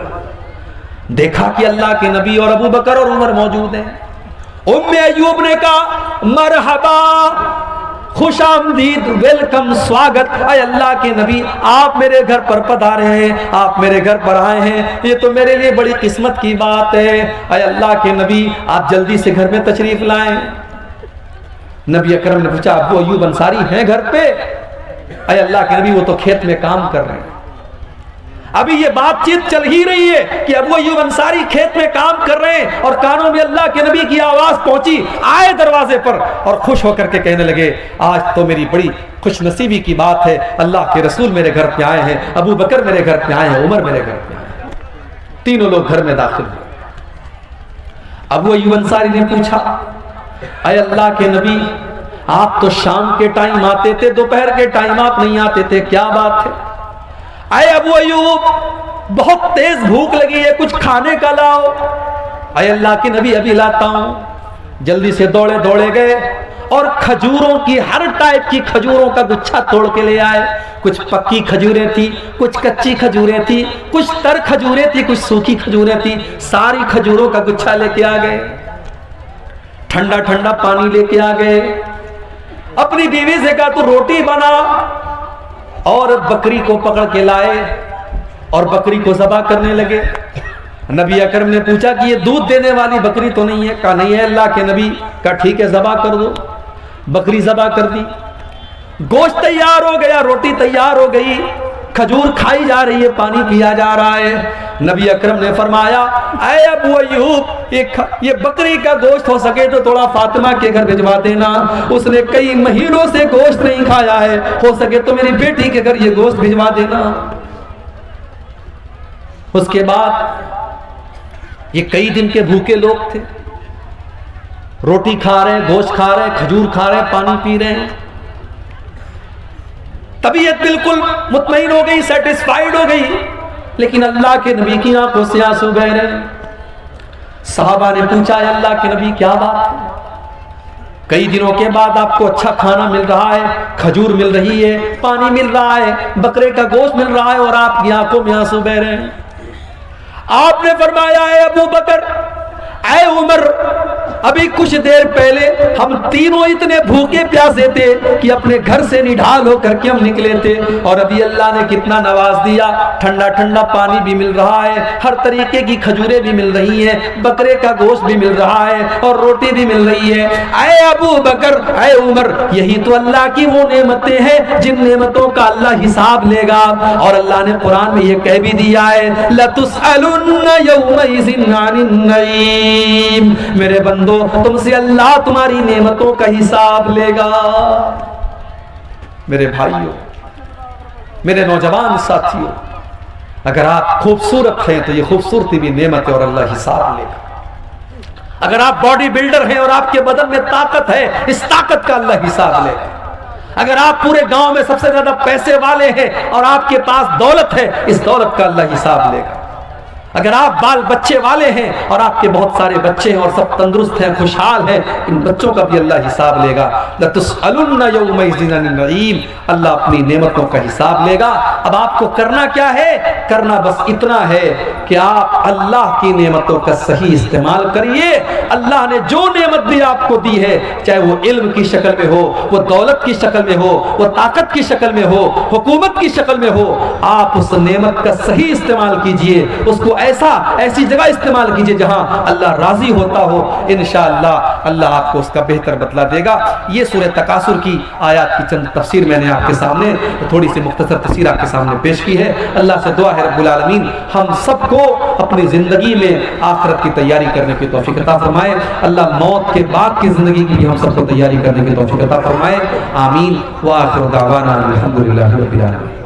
देखा कि अल्लाह के नबी और अबू बकर और उमर मौजूद हैं। उम्मे अय्यूब ने कहा मरहबा, खुशामदीद, वेलकम, स्वागत, अय अल्लाह के नबी आप मेरे घर पर पधारे हैं, आप मेरे घर पर आए हैं, ये तो मेरे लिए बड़ी किस्मत की बात है। अय अल्लाह के नबी आप जल्दी से घर में तशरीफ लाएं। नबी अकरम ने पूछा अबू अय्यूब अंसारी हैं घर पे? अय अल्लाह के नबी वो तो खेत में काम कर रहे हैं। अभी ये बातचीत चल ही रही है कि अबू अय्यूब अंसारी खेत में काम कर रहे हैं, और कानों में अल्लाह के नबी की आवाज पहुंची, आए दरवाजे पर और खुश होकर के कहने लगे आज तो मेरी बड़ी खुशनसीबी की बात है, अल्लाह के रसूल मेरे घर पे आए हैं, अबू बकर मेरे घर पे आए हैं, उमर मेरे घर पे आए हैं। तीनों लोग घर में दाखिल हुए। अबू अय्यूब अंसारी ने पूछा अय अल्लाह के नबी आप तो शाम के टाइम आते थे, दोपहर के टाइम आप नहीं आते थे, क्या बात है? अय अबू अय्यूब बहुत तेज भूख लगी है, कुछ खाने का लाओ। अय अल्लाह के नबी अभी लाता हूं। जल्दी से दौड़े दौड़े गए और खजूरों की, हर टाइप की खजूरों का गुच्छा तोड़ के ले आए। कुछ पक्की खजूरें थी, कुछ कच्ची खजूरें थी, कुछ तर खजूरें थी, कुछ सूखी खजूरें थी, सारी खजूरों का गुच्छा लेके आ गए। ठंडा ठंडा पानी लेके आ गए। अपनी बीवी से कहा तू रोटी बना, और बकरी को पकड़ के लाए और बकरी को ज़बह करने लगे। नबी अकरम ने पूछा कि ये दूध देने वाली बकरी तो नहीं है? कहा नहीं है अल्लाह के नबी। कहा ठीक है ज़बह कर दो। बकरी ज़बह कर दी, गोश्त तैयार हो गया, रोटी तैयार हो गई, खजूर खाई जा रही है, पानी पिया जा रहा है। नबी अकरम ने फरमाया ऐ अबू अय्यूब ये बकरी का गोश्त हो सके तो थोड़ा फातिमा के घर भिजवा देना, उसने कई महीनों से गोश्त नहीं खाया है, हो सके तो मेरी बेटी के घर ये गोश्त भिजवा देना। उसके बाद ये कई दिन के भूखे लोग थे, रोटी खा रहे, गोश्त खा रहे, खजूर खा रहे, पानी पी रहे हैं। तबीयत बिल्कुल मुतमईन हो गई, सेटिस्फाइड हो गई, लेकिन अल्लाह के नबी की आंखों से आंसू बह रहे। साहबा ने पूछा अल्लाह के नबी क्या बात है? कई दिनों के बाद आपको अच्छा खाना मिल रहा है, खजूर मिल रही है, पानी मिल रहा है, बकरे का गोश्त मिल रहा है, और आपकी आंखों में आंसू बह रहे हैं। आपने फरमाया है अबू बकर, ऐ उमर, अभी कुछ देर पहले हम तीनों इतने भूखे प्यासे थे कि अपने घर से निढाल होकर के हम निकले थे, और अभी अल्लाह ने कितना नवाज दिया, ठंडा ठंडा पानी भी मिल रहा है, हर तरीके की खजूरें भी मिल रही हैं, बकरे का गोश्त भी मिल रहा है, और रोटी भी मिल रही है। ऐ अबू बकर, ऐ उमर, यही तो अल्लाह की वो नेमतें हैं जिन नेमतों का अल्लाह हिसाब लेगा। और अल्लाह ने कुरान में ये कह भी दिया है लतुसअलुन्ना यौमइज़िन अनिन नईम, मेरे बंदो तुमसे अल्लाह तुम्हारी नेमतों का हिसाब लेगा। मेरे भाइयों, मेरे नौजवान साथियों, अगर आप खूबसूरत हैं तो ये खूबसूरती भी नेमत है और अल्लाह हिसाब लेगा। अगर आप बॉडी बिल्डर हैं और आपके बदन में ताकत है, इस ताकत का अल्लाह हिसाब लेगा। अगर आप पूरे गांव में सबसे ज्यादा पैसे वाले हैं और आपके पास दौलत है, इस दौलत का अल्लाह हिसाब लेगा। अगर आप बाल बच्चे वाले हैं और आपके बहुत सारे बच्चे हैं और सब तंदुरुस्त हैं, खुशहाल हैं, इन बच्चों का भी अल्लाह हिसाब लेगा। लतुसअलुन्ना यौमइज़िन अनिन नईम, अल्लाह अपनी नेमतों का हिसाब लेगा। अब आपको करना क्या है? करना बस इतना है कि आप अल्लाह की नेमतों का सही इस्तेमाल करिए। अल्लाह ने जो नेमत भी आपको दी है, चाहे वो इल्म की शक्ल में हो, वो दौलत की शक्ल में हो, वो ताकत की शक्ल में हो, हुकूमत की शक्ल में हो, आप उस नेमत का सही इस्तेमाल कीजिए। उसको ऐसी जगह इस्तेमाल कीजिए जहां अल्लाह राजी होता हो। इंशाअल्लाह अल्लाह आपको उसका बेहतर बदला देगा। ये सूरह तकासुर की आयत की चंद तफसीर मैंने आपके सामने थोड़ी सी मुख्तसर तफसीर आपके सामने पेश की है। अल्लाह से दुआ है रब्बुल आलमीन हम सबको अपनी जिंदगी में आखिरत की तैयारी करने की तौफीक अता फरमाए। अल्लाह मौत के बाद की जिंदगी की हम सबको तैयारी करने की तौफीक अता फरमाए। आमीन। व आखिर दावाना अल्हम्दुलिल्लाहि रब्बिल आलमीन।